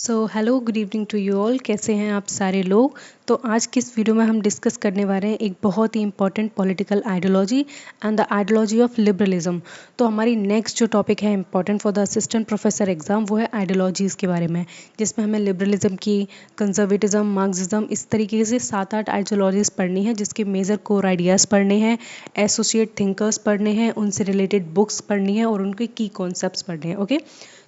Hello good evening to you all. कैसे हैं आप सारे लोग। तो आज की इस वीडियो में हम डिस्कस करने वाले हैं एक बहुत ही important political ideology and the ideology of liberalism. तो हमारी नेक्स्ट जो टॉपिक है important for the assistant professor exam वो है आइडियोलॉजीज़ के बारे में, जिसमें हमें लिबरलिज्म की, कंजर्वेटिज्म, मार्क्सिज्म, इस तरीके से 7-8 आइडियोलॉजीज़ पढ़नी है, जिसके मेजर कोर आइडियाज़ पढ़ने हैं, एसोसिएट थिंकर्स पढ़ने हैं, उनसे रिलेटेड बुक्स पढ़नी है और उनके की कॉन्सेप्ट्स पढ़ने हैं। ओके,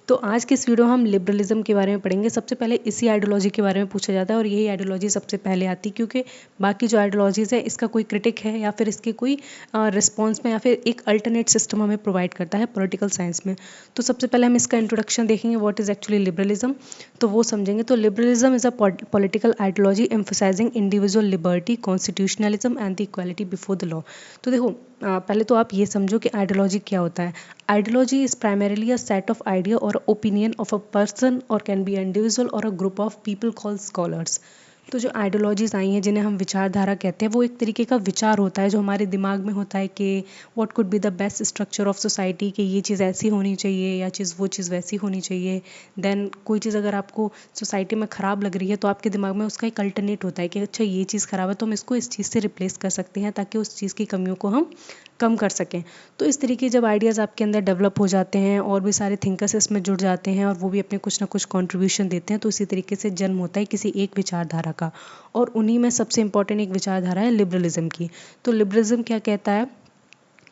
तो आज की इस वीडियो हम लिबरलिज्म के बारे में पढ़ेंगे। सबसे पहले इसी आइडियोलॉजी के बारे में पूछा जाता है और यही आइडियोलॉजी सबसे पहले आती है, क्योंकि बाकी जो आइडियोलॉजीज़ है इसका कोई क्रिटिक है या फिर इसके कोई रिस्पॉन्स में या फिर एक अल्टरनेट सिस्टम हमें प्रोवाइड करता है पॉलिटिकल साइंस में। तो सबसे पहले हम इसका इंट्रोडक्शन देखेंगे, व्हाट इज़ एक्चुअली लिबरलिज्म, तो वो समझेंगे। तो liberalism is a political ideology emphasising individual liberty, constitutionalism and the equality before the law. तो देखो, पहले तो आप ये समझो कि आइडियोलॉजी क्या होता है। Ideology is primarily a set of idea और ओपिनियन ऑफ अ पर्सन और कैन बी इंडिविजुअल और a group of people called scholars. तो जो आइडियोलॉजीज आई हैं जिन्हें हम विचारधारा कहते हैं, वो एक तरीके का विचार होता है जो हमारे दिमाग में होता है कि what could be the best structure of society, कि ये चीज़ ऐसी होनी चाहिए या वो चीज़ वैसी होनी चाहिए। देन कोई चीज़ अगर आपको सोसाइटी में ख़राब लग रही है तो आपके दिमाग में उसका एक अल्टरनेट होता है कि अच्छा ये चीज़ ख़राब है तो हम इसको इस चीज़ से रिप्लेस कर सकते हैं ताकि उस चीज़ की कमियों को हम कम कर सकें। तो इस तरीके जब आइडियाज़ आपके अंदर डेवलप हो जाते हैं और भी सारे थिंकर्स इसमें जुड़ जाते हैं और वो भी अपने कुछ ना कुछ कंट्रीब्यूशन देते हैं, तो इसी तरीके से जन्म होता है किसी एक विचारधारा का। और उन्हीं में सबसे इंपॉर्टेंट एक विचारधारा है लिबरलिज्म की। तो लिबरलिज्म क्या कहता है?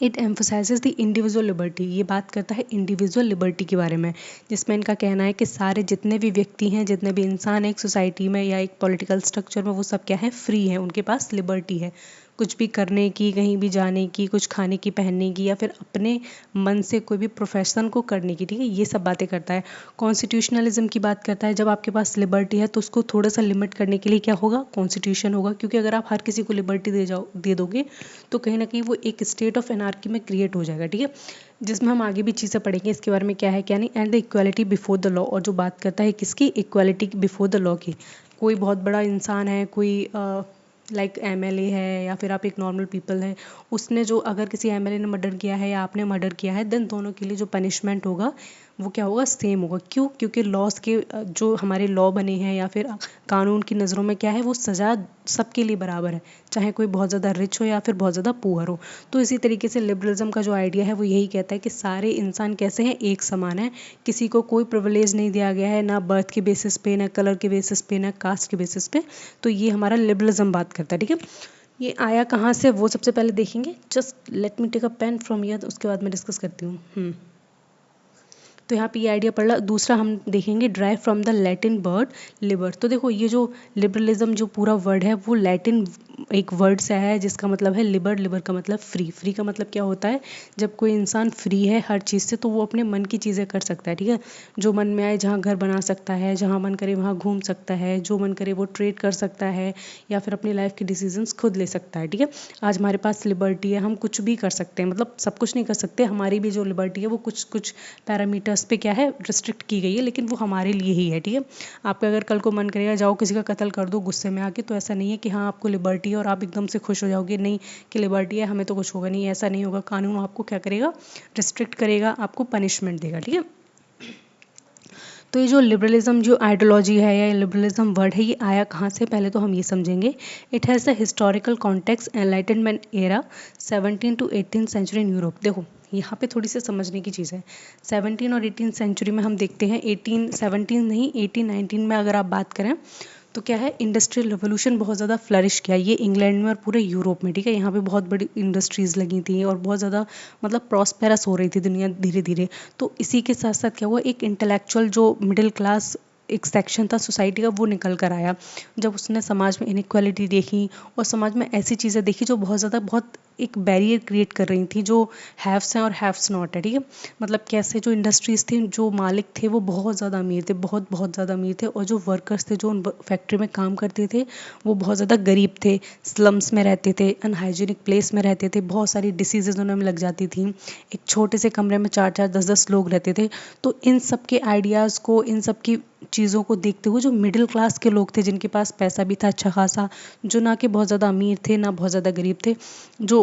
It emphasises the individual liberty. ये बात करता है इंडिविजुअल लिबर्टी के बारे में, जिसमें इनका कहना है कि सारे जितने भी व्यक्ति हैं, जितने भी इंसान हैं एक सोसाइटी में या एक पॉलिटिकल स्ट्रक्चर में, वो सब क्या है? फ्री हैं, उनके पास लिबर्टी है कुछ भी करने की, कहीं भी जाने की, कुछ खाने की, पहनने की, या फिर अपने मन से कोई भी प्रोफेशन को करने की। ठीक है, ये सब बातें करता है। कॉन्स्टिट्यूशनलिज्म की बात करता है, जब आपके पास लिबर्टी है तो उसको थोड़ा सा लिमिट करने के लिए क्या होगा? कॉन्स्टिट्यूशन होगा, क्योंकि अगर आप हर किसी को लिबर्टी दे दोगे तो कहीं ना कहीं वो एक स्टेट ऑफ एनार्की में क्रिएट हो जाएगा। ठीक है, जिसमें हम आगे भी चीज़ें पढ़ेंगे इसके बारे में क्या है क्या नहीं। And the equality before the law, और जो बात करता है किसकी? इक्वालिटी बिफोर द लॉ की। कोई बहुत बड़ा इंसान है, कोई लाइक एमएलए है या फिर आप एक नॉर्मल पीपल है, उसने जो अगर किसी एमएलए ने मर्डर किया है या आपने मर्डर किया है, देन दोनों के लिए जो पनिशमेंट होगा वो क्या होगा? सेम होगा। क्यों? क्योंकि लॉस के जो हमारे लॉ बने हैं या फिर कानून की नज़रों में क्या है? वो सज़ा सबके लिए बराबर है, चाहे कोई बहुत ज़्यादा रिच हो या फिर बहुत ज़्यादा पुअर हो। तो इसी तरीके से लिबरलिज्म का जो आइडिया है वो यही कहता है कि सारे इंसान कैसे हैं? एक समान है, किसी को कोई प्रिविलेज नहीं दिया गया है, ना बर्थ के बेसिस पे, ना कलर के बेसिस पे, ना कास्ट के बेसिस पे। तो ये हमारा लिबरलिज्म बात करता है। ठीक है, ये आया कहाँ से वो सबसे पहले देखेंगे। Just let me take a pen from here, उसके बाद मैं डिस्कस करती हूँ। तो यहाँ पे ये आइडिया पढ़ ला। दूसरा हम देखेंगे drive from the Latin word Libre. तो देखो, ये जो लिबरलिज्म जो पूरा वर्ड है वो लैटिन एक वर्ड से आया है जिसका मतलब है लिबर। लिबर का मतलब फ्री। फ्री का मतलब क्या होता है? जब कोई इंसान फ्री है हर चीज़ से तो वो अपने मन की चीज़ें कर सकता है। ठीक है, जो मन में आए, जहाँ घर बना सकता है, जहाँ मन करे वहाँ घूम सकता है, जो मन करे वो ट्रेड कर सकता है या फिर अपनी लाइफ के डिसीजंस खुद ले सकता है। ठीक है, आज हमारे पास लिबर्टी है, हम कुछ भी कर सकते हैं, मतलब सब कुछ नहीं कर सकते, हमारी भी जो लिबर्टी है वो कुछ कुछ पैरामीटर्स पे क्या है? रिस्ट्रिक्ट की गई है, लेकिन वो हमारे लिए ही है। ठीक है, आपका अगर कल को मन करेगा जाओ किसी का कत्ल कर दो गुस्से में आके, तो ऐसा नहीं है कि हाँ आपको लिबर्टी है और आप एकदम से खुश हो जाओगे, नहीं कि लिबर्टी है हमें तो कुछ होगा नहीं, ऐसा नहीं होगा। कानून आपको क्या करेगा? रिस्ट्रिक्ट करेगा, आपको पनिशमेंट देगा। ठीक है, तो ये जो लिबरलिज्म जो आइडियोलॉजी है या लिबरलिज्म वर्ड है, ये आया कहाँ से? पहले तो हम ये समझेंगे। It has the historical context enlightenment era 17 to 18 century in Europe. देखो, यहाँ पे थोड़ी सी समझने की चीज़ है। 17 और 18 सेंचुरी में हम देखते हैं, 17 नहीं 18-19 में अगर आप बात करें तो क्या है? इंडस्ट्रियल रिवोल्यूशन बहुत ज़्यादा फ्लरिश किया, ये इंग्लैंड में और पूरे यूरोप में। ठीक है, यहाँ पे बहुत बड़ी इंडस्ट्रीज़ लगी थी और बहुत ज़्यादा मतलब प्रॉस्पेरस हो रही थी दुनिया धीरे धीरे। तो इसी के साथ साथ क्या हुआ? एक इंटेलेक्चुअल जो मिडिल क्लास एक सेक्शन था सोसाइटी का, वो निकल कर आया जब उसने समाज में इनइक्वालिटी देखी और समाज में ऐसी चीज़ें देखी जो बहुत ज़्यादा बहुत एक बैरियर क्रिएट कर रही थी, जो हैव्स हैं और हैव्स नॉट है। ठीक है, मतलब कैसे जो इंडस्ट्रीज़ थी, जो मालिक थे वो बहुत ज़्यादा अमीर थे, बहुत बहुत ज़्यादा अमीर थे, और जो वर्कर्स थे जो उन फैक्ट्री में काम करते थे वो बहुत ज़्यादा गरीब थे, स्लम्स में रहते थे, अनहाइजीनिक प्लेस में रहते थे, बहुत सारी डिसीजेज उन्हें लग जाती थी, एक छोटे से कमरे में 4-4 10-10 लोग रहते थे। तो इन सब के आइडियाज़ को, इन सब की चीज़ों को देखते हुए जो मिडिल क्लास के लोग थे, जिनके पास पैसा भी था अच्छा खासा, जो ना कि बहुत ज़्यादा अमीर थे ना बहुत ज़्यादा गरीब थे, जो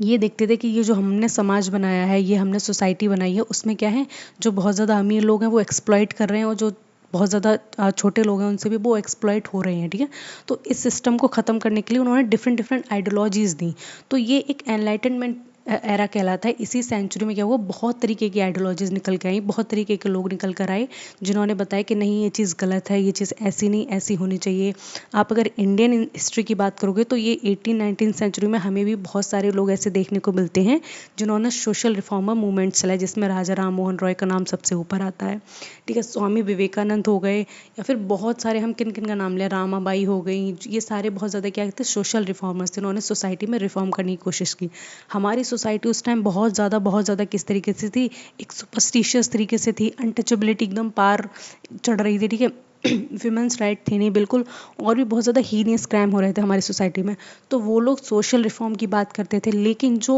ये देखते थे कि ये जो हमने समाज बनाया है, ये हमने सोसाइटी बनाई है, उसमें क्या है? जो बहुत ज़्यादा अमीर लोग हैं वो एक्सप्लॉइट कर रहे हैं और जो बहुत ज़्यादा छोटे लोग हैं उनसे भी वो एक्सप्लॉइट हो रहे हैं, ठीक है। तो इस सिस्टम को ख़त्म करने के लिए उन्होंने डिफरेंट डिफरेंट आइडियोलॉजीज़ दी। तो ये एक एनलाइटनमेंट एरा कहलाता है। इसी सेंचुरी में क्या हुआ, बहुत तरीके की आइडियोलॉजीज़ निकल के आई, बहुत तरीके के लोग निकल कर आए जिन्होंने बताया कि नहीं ये चीज़ गलत है, ये चीज़ ऐसी नहीं ऐसी होनी चाहिए। आप अगर इंडियन हिस्ट्री की बात करोगे तो ये 18-19 सेंचुरी में हमें भी बहुत सारे लोग ऐसे देखने को मिलते हैं जिन्होंने सोशल रिफॉर्मर मूवमेंट चलाए, जिसमें राजा राम मोहन रॉय का नाम सबसे ऊपर आता है, ठीक है। स्वामी विवेकानंद हो गए, या फिर बहुत सारे, हम किन किन का नाम लिया, रामाबाई हो गई, ये सारे बहुत ज़्यादा क्या कहते हैं सोशल रिफॉर्मर्स थे। उन्होंने सोसाइटी में रिफॉर्म करने की कोशिश की। हमारी सोसाइटी उस टाइम बहुत ज़्यादा किस तरीके से थी, एक सुपरस्टिशियस तरीके से थी, अनटचेबिलिटी एकदम पार चढ़ रही थी, ठीक है। विमेंस राइट थी नहीं बिल्कुल, और भी बहुत ज़्यादा हीनियस क्राइम हो रहे थे हमारी सोसाइटी में। तो वो लोग सोशल रिफॉर्म की बात करते थे, लेकिन जो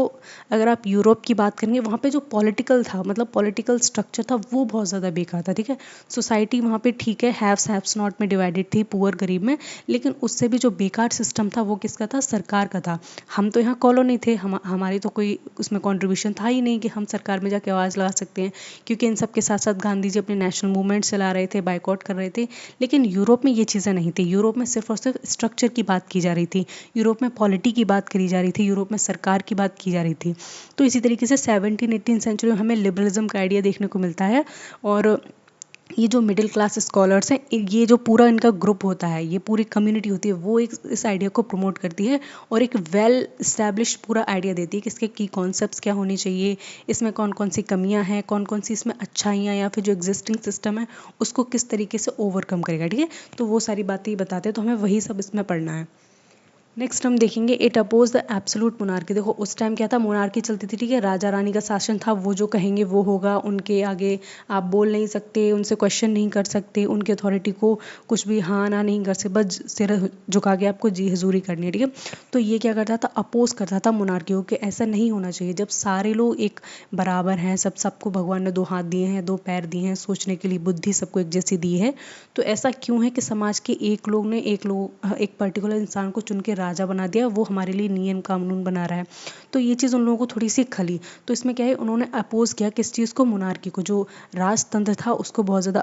अगर आप यूरोप की बात करेंगे वहाँ पे जो पॉलिटिकल था, मतलब पॉलिटिकल स्ट्रक्चर था, वो बहुत ज़्यादा बेकार था, ठीक है। सोसाइटी वहाँ पे ठीक है हैव्स नॉट में डिवाइडेड थी, पुअर गरीब में, लेकिन उससे भी जो बेकार सिस्टम था वो किसका था, सरकार का था। हम तो यहाँ कॉलोनी थे, हमारी तो कोई उसमें कॉन्ट्रीब्यूशन था ही नहीं कि हम सरकार में जाके आवाज़ लगा सकते हैं, क्योंकि इन सब के साथ साथ गांधी जी अपने नेशनल मूवमेंट चला रहे थे, बाइकआउट कर रहे थे। लेकिन यूरोप में ये चीज़ें नहीं थी। यूरोप में सिर्फ और सिर्फ स्ट्रक्चर की बात की जा रही थी, यूरोप में पॉलिटी की बात करी जा रही थी, यूरोप में सरकार की बात की जा रही थी। तो इसी तरीके से 17-18 सेंचुरी में हमें लिबरलिज्म का आइडिया देखने को मिलता है। और ये जो मिडिल क्लास स्कॉलर्स हैं, ये जो पूरा इनका ग्रुप होता है, ये पूरी कम्युनिटी होती है, वो एक इस आइडिया को प्रमोट करती है और एक वेल इस्टेब्लिश पूरा आइडिया देती है कि इसके की कॉन्सेप्ट्स क्या होनी चाहिए, इसमें कौन कौन सी कमियां हैं, कौन कौन सी इसमें अच्छाइयाँ, या फिर जो एग्जिस्टिंग सिस्टम है उसको किस तरीके से ओवरकम करेगा, ठीक है। तो वो सारी बातें ही बताते हैं, तो हमें वही सब इसमें पढ़ना है। नेक्स्ट हम देखेंगे it oppose the absolute monarchy. देखो उस टाइम क्या था, मोनार्की चलती थी, ठीक है, राजा रानी का शासन था, वो जो कहेंगे वो होगा, उनके आगे आप बोल नहीं सकते, उनसे क्वेश्चन नहीं कर सकते, उनकी अथॉरिटी को कुछ भी हाँ ना नहीं कर सकते, बस सिर झुका के आपको जी हजूरी करनी है, ठीक है। तो ये क्या करता था, अपोज करता था मोनार्की को कि ऐसा नहीं होना चाहिए। जब सारे लोग एक बराबर हैं, सबको भगवान ने 2 हाथ दिए हैं, 2 पैर दिए हैं, सोचने के लिए बुद्धि सबको एक जैसी दी है, तो ऐसा क्यों है कि समाज के एक लोग ने एक पर्टिकुलर इंसान को चुन के राजा बना दिया, वो हमारे लिए नियम कानून बना रहा है। तो ये चीज़ उन लोगों को थोड़ी सी खली। तो इसमें क्या है, उन्होंने अपोज किया किस चीज़ को, मोनार्की को, जो राजतंत्र था उसको बहुत ज़्यादा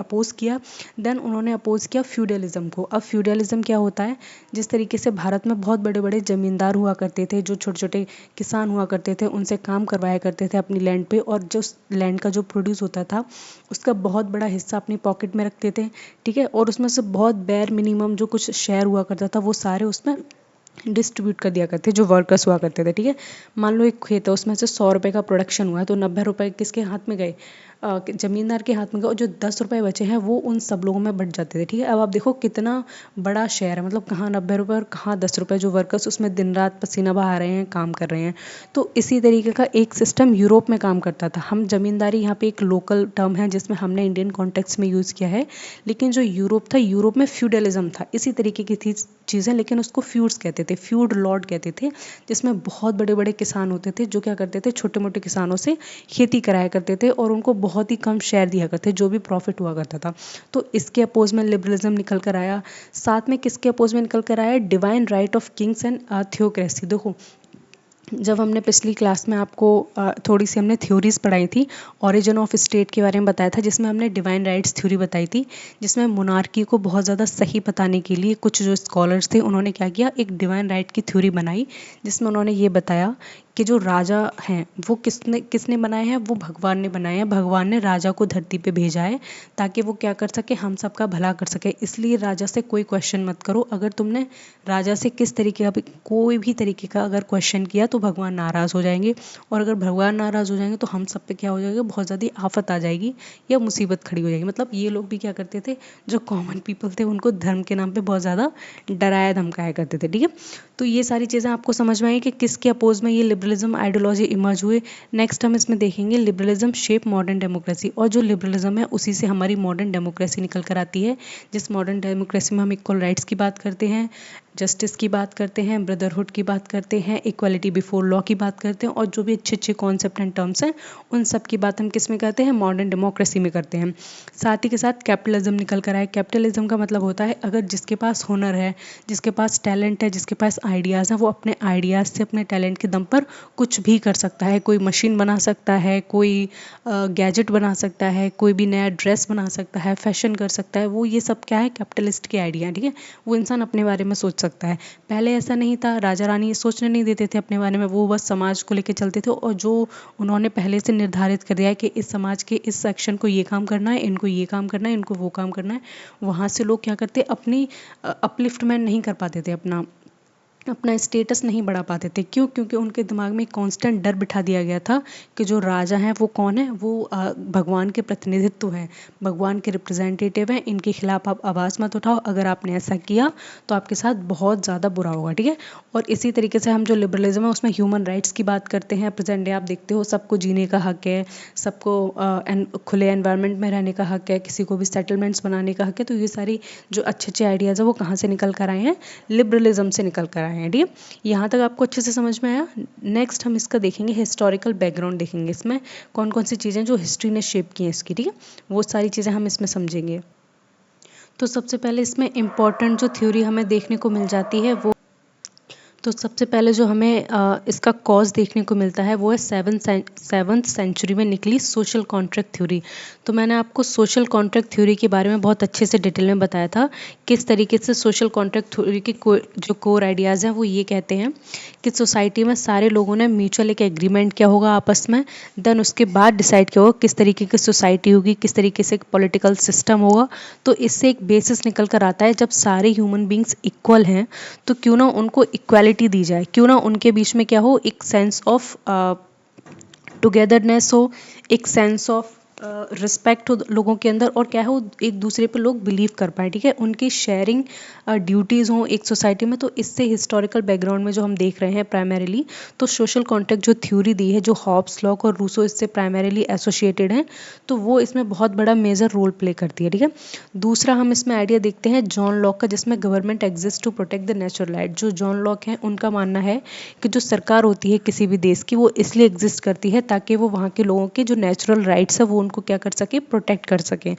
अपोज किया। देन उन्होंने अपोज किया फ्यूडलिज्म को। अब फ्यूडलिज्म क्या होता है, जिस तरीके से भारत में बहुत बड़े बड़े जमींदार हुआ करते थे, जो छोटे छोटे किसान हुआ करते थे, उनसे काम करवाया करते थे अपनी लैंड पे, और जो लैंड का जो प्रोड्यूस होता था उसका बहुत बड़ा हिस्सा अपनी पॉकेट में रखते थे, ठीक है। और उसमें से बहुत बेयर मिनिमम जो कुछ शेयर हुआ करता था वो सारे उसमें डिस्ट्रीब्यूट कर दिया करते, जो वर्कर्स हुआ करते थे, ठीक है। मान लो एक खेत है, उसमें से 100 रुपये का प्रोडक्शन हुआ है, तो 90 रुपये किसके हाथ में गए, जमींदार के हाथ में गए, और जो 10 रुपये बचे हैं वो उन सब लोगों में बट जाते थे, ठीक है। अब आप देखो कितना बड़ा शेयर है, मतलब कहाँ 90 रुपये और कहाँ 10 रुपये, जो वर्कर्स उसमें दिन रात पसीना बहा रहे हैं, काम कर रहे हैं। तो इसी तरीके का एक सिस्टम यूरोप में काम करता था। हम जमींदारी यहाँ पे एक लोकल टर्म है जिसमें हमने इंडियन कॉन्टेक्स्ट में यूज़ किया है, लेकिन जो यूरोप था, यूरोप में फ्यूडलिज्म था, इसी तरीके की थी चीज़ें, लेकिन उसको फ्यूड्स कहते थे, फ्यूड लॉर्ड कहते थे, जिसमें बहुत बड़े बड़े किसान होते थे जो क्या करते थे, छोटे मोटे किसानों से खेती कराया करते थे और उनको बहुत ही कम शेयर दिया करते, जो भी प्रॉफिट हुआ करता था। तो इसके अपोज में लिबरलिज्म निकल कर आया। साथ में किसके अपोज में निकल कर आया, divine right of Kings and theocracy. देखो जब हमने पिछली क्लास में आपको थोड़ी सी हमने थ्योरीज पढ़ाई थी, ओरिजिन ऑफ स्टेट के बारे में बताया था, जिसमें हमने डिवाइन राइट्स थ्योरी बताई थी, जिसमें मोनार्की को बहुत ज़्यादा सही बताने के लिए कुछ जो स्कॉलर्स थे उन्होंने क्या किया, एक डिवाइन राइट की थ्योरी बनाई, जिसमें उन्होंने ये बताया कि जो राजा हैं वो किसने बनाए हैं, वो भगवान ने बनाए हैं। भगवान ने राजा को धरती पे भेजा है ताकि वो क्या कर सके, हम सबका भला कर सके। इसलिए राजा से कोई क्वेश्चन मत करो। अगर तुमने राजा से किस तरीके का कोई भी तरीके का अगर क्वेश्चन किया तो भगवान नाराज़ हो जाएंगे, और अगर भगवान नाराज़ हो जाएंगे तो हम सब पे क्या हो जाएगा, बहुत ज़्यादा आफत आ जाएगी या मुसीबत खड़ी हो जाएगी। मतलब ये लोग भी क्या करते थे, जो कॉमन पीपल थे उनको धर्म के नाम पे बहुत ज़्यादा डराया धमकाया करते थे, ठीक है। तो ये सारी चीज़ें आपको समझ में आई कि किसके अपोज में ये लिबरलिज्म आइडियोलॉजी इमर्ज हुए। नेक्स्ट हम इसमें देखेंगे लिबरलिज्म शेप मॉडर्न डेमोक्रेसी, और जो लिबरलिज्म है उसी से हमारी मॉडर्न डेमोक्रेसी निकल कर आती है, जिस मॉडर्न डेमोक्रेसी में हम इक्वल राइट्स की बात करते हैं, जस्टिस की बात करते हैं, ब्रदरहुड की बात करते हैं, इक्वालिटी बिफोर लॉ की बात करते हैं, और जो भी अच्छे अच्छे कॉन्सेप्ट एंड टर्म्स हैं उन सब की बात हम किस में करते हैं, मॉडर्न डेमोक्रेसी में करते हैं। साथ ही के साथ कैपिटलिज्म निकल कर आए। कैपिटलिज्म का मतलब होता है अगर जिसके पास हुनर है, जिसके पास टैलेंट है, जिसके पास आइडियाज़ हैं, वो अपने आइडियाज़ से अपने टैलेंट के दम पर कुछ भी कर सकता है। कोई मशीन बना सकता है, कोई गैजेट बना सकता है, कोई भी नया ड्रेस बना सकता है, फैशन कर सकता है। वो ये सब क्या है, कैपिटलिस्ट के आइडिया। ठीक है, वो इंसान अपने बारे में सोच सकता है। पहले ऐसा नहीं था, राजा रानी ये सोचने नहीं देते थे अपने बारे में, वो बस समाज को लेकर चलते थे, और जो उन्होंने पहले से निर्धारित कर दिया है कि इस समाज के इस सेक्शन को ये काम करना है, इनको ये काम करना है, इनको वो काम करना है, वहाँ से लोग क्या करते, अपनी अपलिफ्टमेंट नहीं कर पाते थे, अपना स्टेटस नहीं बढ़ा पाते थे। क्यों? क्योंकि उनके दिमाग में एक कांस्टेंट डर बिठा दिया गया था कि जो राजा हैं वो कौन है, वो भगवान के प्रतिनिधित्व हैं, भगवान के रिप्रेजेंटेटिव हैं, इनके खिलाफ आप आवाज़ मत उठाओ, अगर आपने ऐसा किया तो आपके साथ बहुत ज़्यादा बुरा होगा। ठीक है, और इसी तरीके से हम जो लिबरलिज्म है उसमें ह्यूमन राइट्स की बात करते हैं। प्रेजेंट डे आप देखते हो सबको जीने का हक है, सबको खुले एनवायरनमेंट में रहने का हक है, किसी को भी सेटलमेंट्स बनाने का हक है। तो ये सारी जो अच्छे अच्छे आइडियाज़ है वो कहाँ से निकल कर आए हैं, लिबरलिज्म से निकल कर आए हैं। ठीक है, यहाँ तक आपको अच्छे से समझ में आया। नेक्स्ट हम इसका देखेंगे, हिस्टोरिकल बैकग्राउंड देखेंगे, इसमें कौन कौन सी चीज़ें जो हिस्ट्री ने शेप की हैं इसकी। ठीक है, वो सारी चीज़ें हम इसमें समझेंगे। तो सबसे पहले इसमें इम्पॉर्टेंट जो थ्योरी हमें देखने को मिल जाती है वो, तो सबसे पहले जो हमें इसका कॉज देखने को मिलता है वो है सेवन्थ सेंचुरी में निकली सोशल कॉन्ट्रैक्ट थ्योरी। तो मैंने आपको सोशल कॉन्ट्रैक्ट थ्योरी के बारे में बहुत अच्छे से डिटेल में बताया था, किस तरीके से सोशल कॉन्ट्रैक्ट थ्योरी के जो कोर आइडियाज़ हैं वो ये कहते हैं कि सोसाइटी में सारे लोगों ने म्यूचुअल एक एग्रीमेंट किया होगा आपस में, देन उसके बाद डिसाइड किया होगा किस तरीके की सोसाइटी होगी, किस तरीके से एक पॉलिटिकल सिस्टम होगा। तो इससे एक बेसिस निकल कर आता है, जब सारे ह्यूमन बींग्स इक्वल हैं तो क्यों ना उनको इक्वालिटी दी जाए, क्यों ना उनके बीच में क्या हो, एक सेंस ऑफ टुगेदरनेस हो, एक सेंस ऑफ रिस्पेक्ट हो लोगों के अंदर, और क्या हो, एक दूसरे पे लोग बिलीव कर पाए। ठीक है, उनकी शेयरिंग ड्यूटीज़ हों एक सोसाइटी में। तो इससे हिस्टोरिकल बैकग्राउंड में जो हम देख रहे हैं प्राइमरीली, तो सोशल कॉन्ट्रैक्ट जो थ्योरी दी है, जो हॉब्स, लॉक और रूसो इससे प्राइमरीली एसोसिएटेड हैं, तो वो इसमें बहुत बड़ा मेजर रोल प्ले करती है। ठीक है, दूसरा हम इसमें आइडिया देखते हैं जॉन लॉक का, जिसमें government exist to protect the natural right. जो जॉन लॉक हैं उनका मानना है कि जो सरकार होती है किसी भी देश की, वो इसलिए एग्जिस्ट करती है ताकि वो वहाँ के लोगों के जो नेचुरल राइट्स है वो उनको क्या कर सके, प्रोटेक्ट कर सके।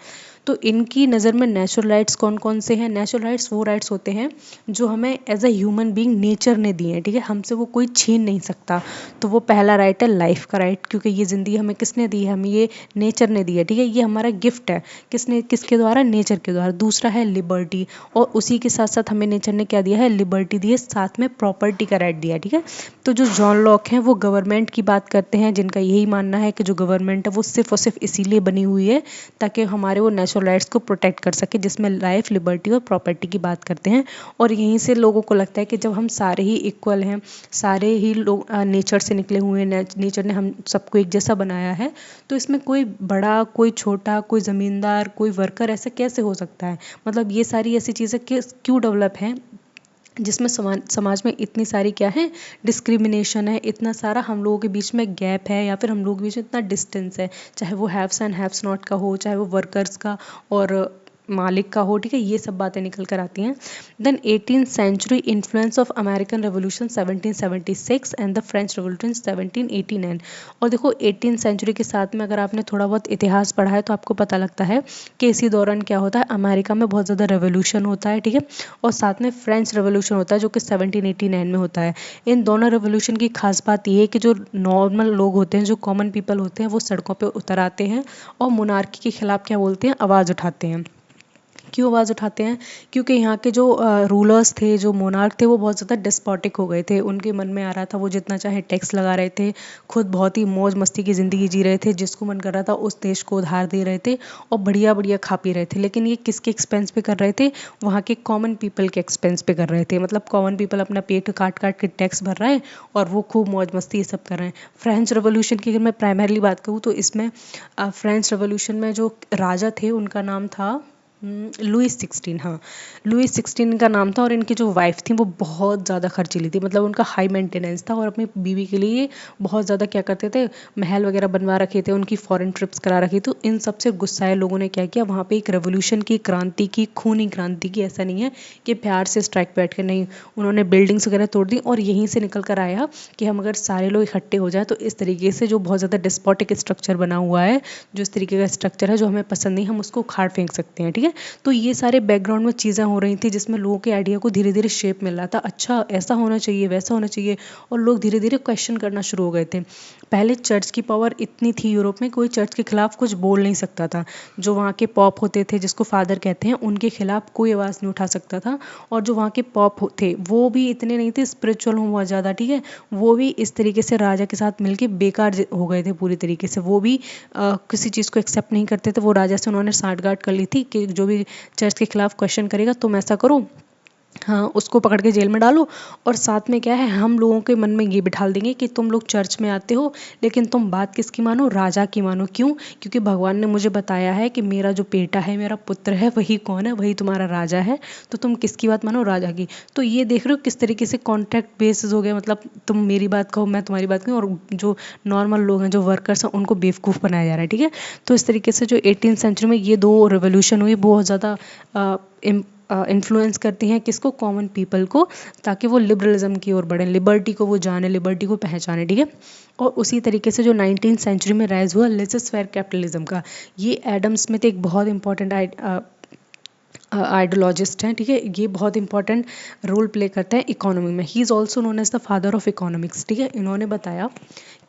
तो इनकी नज़र में नेचुरल राइट्स कौन कौन से हैं, नेचुरल राइट्स वो राइट्स होते हैं जो हमें as a human being nature ने दिए हैं। ठीक है, हमसे वो कोई छीन नहीं सकता। तो वो पहला राइट है लाइफ का राइट, क्योंकि ये ज़िंदगी हमें किसने दी है, हमें ये नेचर ने दी है। ठीक है, ये हमारा गिफ्ट है, किसने, किसके द्वारा, नेचर के द्वारा। दूसरा है लिबर्टी, और उसी के साथ साथ हमें नेचर ने क्या दिया है, लिबर्टी दी है, साथ में प्रॉपर्टी का राइट दिया है। ठीक है, तो जो जॉन लॉक हैं वो गवर्नमेंट की बात करते हैं, जिनका यही मानना है कि जो गवर्नमेंट है वो सिर्फ और सिर्फ इसीलिए बनी हुई है ताकि हमारे वो नेचुरल राइट्स को प्रोटेक्ट कर सके, जिसमें लाइफ, लिबर्टी और प्रॉपर्टी की बात करते हैं। और यहीं से लोगों को लगता है कि जब हम सारे ही इक्वल हैं, सारे ही लोग नेचर से निकले हुए हैं, नेचर ने हम सबको एक जैसा बनाया है, तो इसमें कोई बड़ा, कोई छोटा, कोई ज़मींदार, कोई वर्कर, ऐसा कैसे हो सकता है। मतलब ये सारी ऐसी चीज़ें क्यों डेवलप हैं जिसमें समाज में इतनी सारी क्या है, डिस्क्रिमिनेशन है, इतना सारा हम लोगों के बीच में गैप है, या फिर हम लोगों के बीच में इतना डिस्टेंस है, चाहे वो हैव्स एंड हैव्स नॉट का हो, चाहे वो वर्कर्स का और मालिक का हो। ठीक है, ये सब बातें निकल कर आती हैं। Then 18th century influence of American revolution 1776 and the French revolution 1789। और देखो 18th सेंचुरी के साथ में अगर आपने थोड़ा बहुत इतिहास पढ़ा है तो आपको पता लगता है कि इसी दौरान क्या होता है, अमेरिका में बहुत ज़्यादा रेवोल्यूशन होता है। ठीक है, और साथ में फ्रेंच रेवोल्यूशन होता है जो कि 1789 में होता है। इन दोनों रेवोल्यूशन की खास बात ये है कि जो नॉर्मल लोग होते हैं, जो कॉमन पीपल होते हैं, वो सड़कों पे उतर आते हैं और मोनार्की के खिलाफ क्या बोलते हैं, आवाज़ उठाते हैं। क्यों आवाज़ उठाते हैं, क्योंकि यहाँ के जो रूलर्स थे, जो मोनार्क थे, वो बहुत ज़्यादा डिस्पोटिक हो गए थे। उनके मन में आ रहा था वो जितना चाहे टैक्स लगा रहे थे, खुद बहुत ही मौज मस्ती की ज़िंदगी जी रहे थे, जिसको मन कर रहा था उस देश को उधार दे रहे थे और बढ़िया बढ़िया खा पी रहे थे। लेकिन ये किसके एक्सपेंस पे कर रहे थे, वहाँ के कॉमन पीपल के एक्सपेंस पे कर रहे थे। मतलब कॉमन पीपल अपना पेट काट काट के टैक्स भर रहा है और वो खूब मौज मस्ती ये सब कर रहे हैं। फ्रेंच रेवोल्यूशन की अगर मैं प्राइमरली बात करूँ तो इसमें फ्रेंच रेवोल्यूशन में जो राजा थे उनका नाम था लुईस 16, हाँ, लुईस 16 का नाम था। और इनकी जो वाइफ थी वो बहुत ज़्यादा खर्चीली थी, मतलब उनका हाई मेंटेनेंस था और अपनी बीवी के लिए बहुत ज़्यादा क्या करते थे, महल वगैरह बनवा रखे थे, उनकी फॉरेन ट्रिप्स करा रखी। तो इन सबसे गुस्साए लोगों ने क्या किया, वहाँ पे एक रेवोल्यूशन की, क्रांति की, खूनी क्रांति की। ऐसा नहीं है कि प्यार से स्ट्राइक बैठ के, नहीं, उन्होंने बिल्डिंग्स वगैरह तोड़ दी और यहीं से निकल कर आया कि हम अगर सारे लोग इकट्ठे हो जाए तो इस तरीके से जो बहुत ज़्यादा डिस्पोटिक स्ट्रक्चर बना हुआ है, जो इस तरीके का स्ट्रक्चर है जो हमें पसंद नहीं, हम उसको उखाड़ फेंक सकते हैं। ठीक है, तो ये सारे बैकग्राउंड में चीज़ें हो रही थी जिसमें लोगों के आइडिया को धीरे धीरे शेप मिल रहा था, अच्छा ऐसा होना चाहिए, वैसा होना चाहिए, और लोग धीरे धीरे क्वेश्चन करना शुरू हो गए थे। पहले चर्च की पावर इतनी थी यूरोप में, कोई चर्च के खिलाफ कुछ बोल नहीं सकता था। जो वहाँ के पॉप होते थे, जिसको फादर कहते हैं, उनके खिलाफ कोई आवाज़ नहीं उठा सकता था। और जो वहाँ के पॉप थे वो भी इतने नहीं थे स्पिरिचुअल हो बहुत ज़्यादा। ठीक है, वो भी इस तरीके से राजा के साथ मिलके बेकार हो गए थे पूरी तरीके से। वो भी किसी चीज़ को एक्सेप्ट नहीं करते थे। वो राजा से उन्होंने साठगांठ कर ली थी कि जो भी चर्च के खिलाफ क्वेश्चन करेगा तुम ऐसा करो, हाँ, उसको पकड़ के जेल में डालो। और साथ में क्या है, हम लोगों के मन में ये बिठा देंगे कि तुम लोग चर्च में आते हो लेकिन तुम बात किसकी मानो, राजा की मानो। क्यों? क्योंकि भगवान ने मुझे बताया है कि मेरा जो बेटा है, मेरा पुत्र है, वही कौन है, वही तुम्हारा राजा है। तो तुम किसकी बात मानो, राजा की। तो ये देख रहे हो किस तरीके से कॉन्ट्रैक्ट बेसिस हो गया, मतलब तुम मेरी बात कहो, मैं तुम्हारी बात कहूँ, और जो नॉर्मल लोग हैं, जो वर्कर्स हैं, उनको बेवकूफ़ बनाया जा रहा है। ठीक है, तो इस तरीके से जो 18th सेंचुरी में ये दो रेवोल्यूशन हुई, बहुत ज़्यादा इन्फ्लुएंस करती हैं किसको, कॉमन पीपल को, ताकि वो लिबरलिज्म की ओर बढ़ें, लिबर्टी को वो जाने, लिबर्टी को पहचाने। ठीक है, और उसी तरीके से जो 19th सेंचुरी में राइज हुआ लेज़र फेयर कैपिटलिज्म का, ये एडम स्मिथ एक बहुत इंपॉर्टेंट आइडियोलॉजिस्ट हैं। ठीक है, ये बहुत इंपॉर्टेंट रोल प्ले करते हैं इकोनॉमी में। He is also known as the father of economics. ठीक है, इन्होंने बताया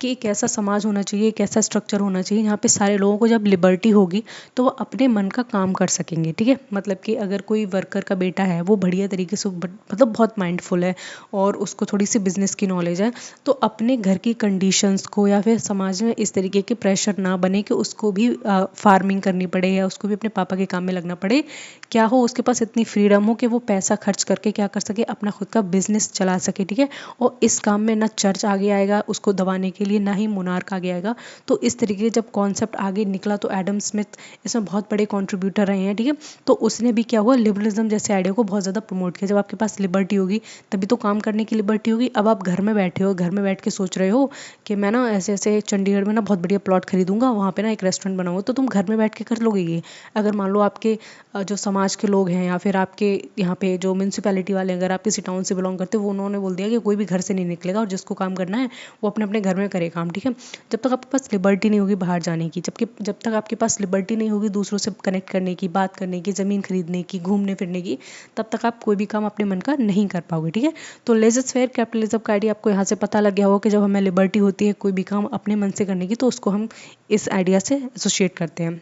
कि एक ऐसा समाज होना चाहिए, एक ऐसा स्ट्रक्चर होना चाहिए जहाँ पे सारे लोगों को जब लिबर्टी होगी तो वो अपने मन का काम कर सकेंगे। ठीक है, मतलब कि अगर कोई वर्कर का बेटा है, वो बढ़िया तरीके से, मतलब बहुत माइंडफुल है और उसको थोड़ी सी बिजनेस की नॉलेज है, तो अपने घर की कंडीशंस को या फिर समाज में इस तरीके के प्रेशर ना बने कि उसको भी फार्मिंग करनी पड़े या उसको भी अपने पापा के काम में लगना पड़े। क्या हो, उसके पास इतनी फ्रीडम हो कि वो पैसा खर्च करके क्या कर सके, अपना खुद का बिजनेस चला सके। ठीक है, और इस काम में ना चर्च आगे आएगा उसको दबाने के लिए, ना ही मोनार्क आगे आएगा। तो इस तरीके जब कॉन्सेप्ट आगे निकला तो एडम स्मिथ इसमें बहुत बड़े कॉन्ट्रीब्यूटर रहे हैं। ठीक है, तो उसने भी क्या हुआ, लिबरलिज्म जैसे आइडिया को बहुत ज़्यादा प्रमोट किया। जब आपके पास लिबर्टी होगी तभी तो काम करने की लिबर्टी होगी। अब आप घर में बैठे हो, घर में बैठ के सोच रहे हो कि मैं ना ऐसे ऐसे चंडीगढ़ में ना बहुत बढ़िया प्लॉट खरीदूंगा, वहाँ पे ना एक रेस्टोरेंट बनाऊंगा, तो तुम घर में बैठ के कर लोगे ये। अगर मान लो आपके जो समाज के लोग हैं या फिर आपके यहाँ पे जो म्यूनसिपैलिटी वाले, अगर आप किसी टाउन से बिलोंग करते हो, वो उन्होंने बोल दिया कि कोई भी घर से नहीं निकलेगा और जिसको काम करना है वो अपने अपने घर में करे काम। ठीक है, जब तक आपके पास लिबर्टी नहीं होगी बाहर जाने की, जब तक आपके पास लिबर्टी नहीं होगी दूसरों से कनेक्ट करने की, बात करने की, ज़मीन खरीदने की, घूमने फिरने की, तब तक आप कोई भी काम अपने मन का नहीं कर पाओगे। ठीक है, तो लेज़र फेयर कैपिटलिज्म का आइडिया आपको यहाँ से पता लग गया होगा कि जब हमें लिबर्टी होती है कोई भी काम अपने मन से करने की, तो उसको हम इस आइडिया से एसोसिएट करते हैं।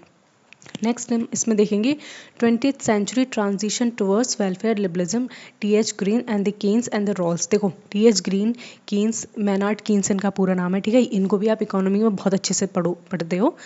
नेक्स्ट हम इसमें देखेंगे 20th century transition towards welfare liberalism, T H. Green and the Keynes and the Rawls. देखो, T H. Green, Keynes, Maynard Keynes इनका पूरा नाम है। ठीक है, इनको भी आप इकोनॉमी में बहुत अच्छे से पढ़ते हो।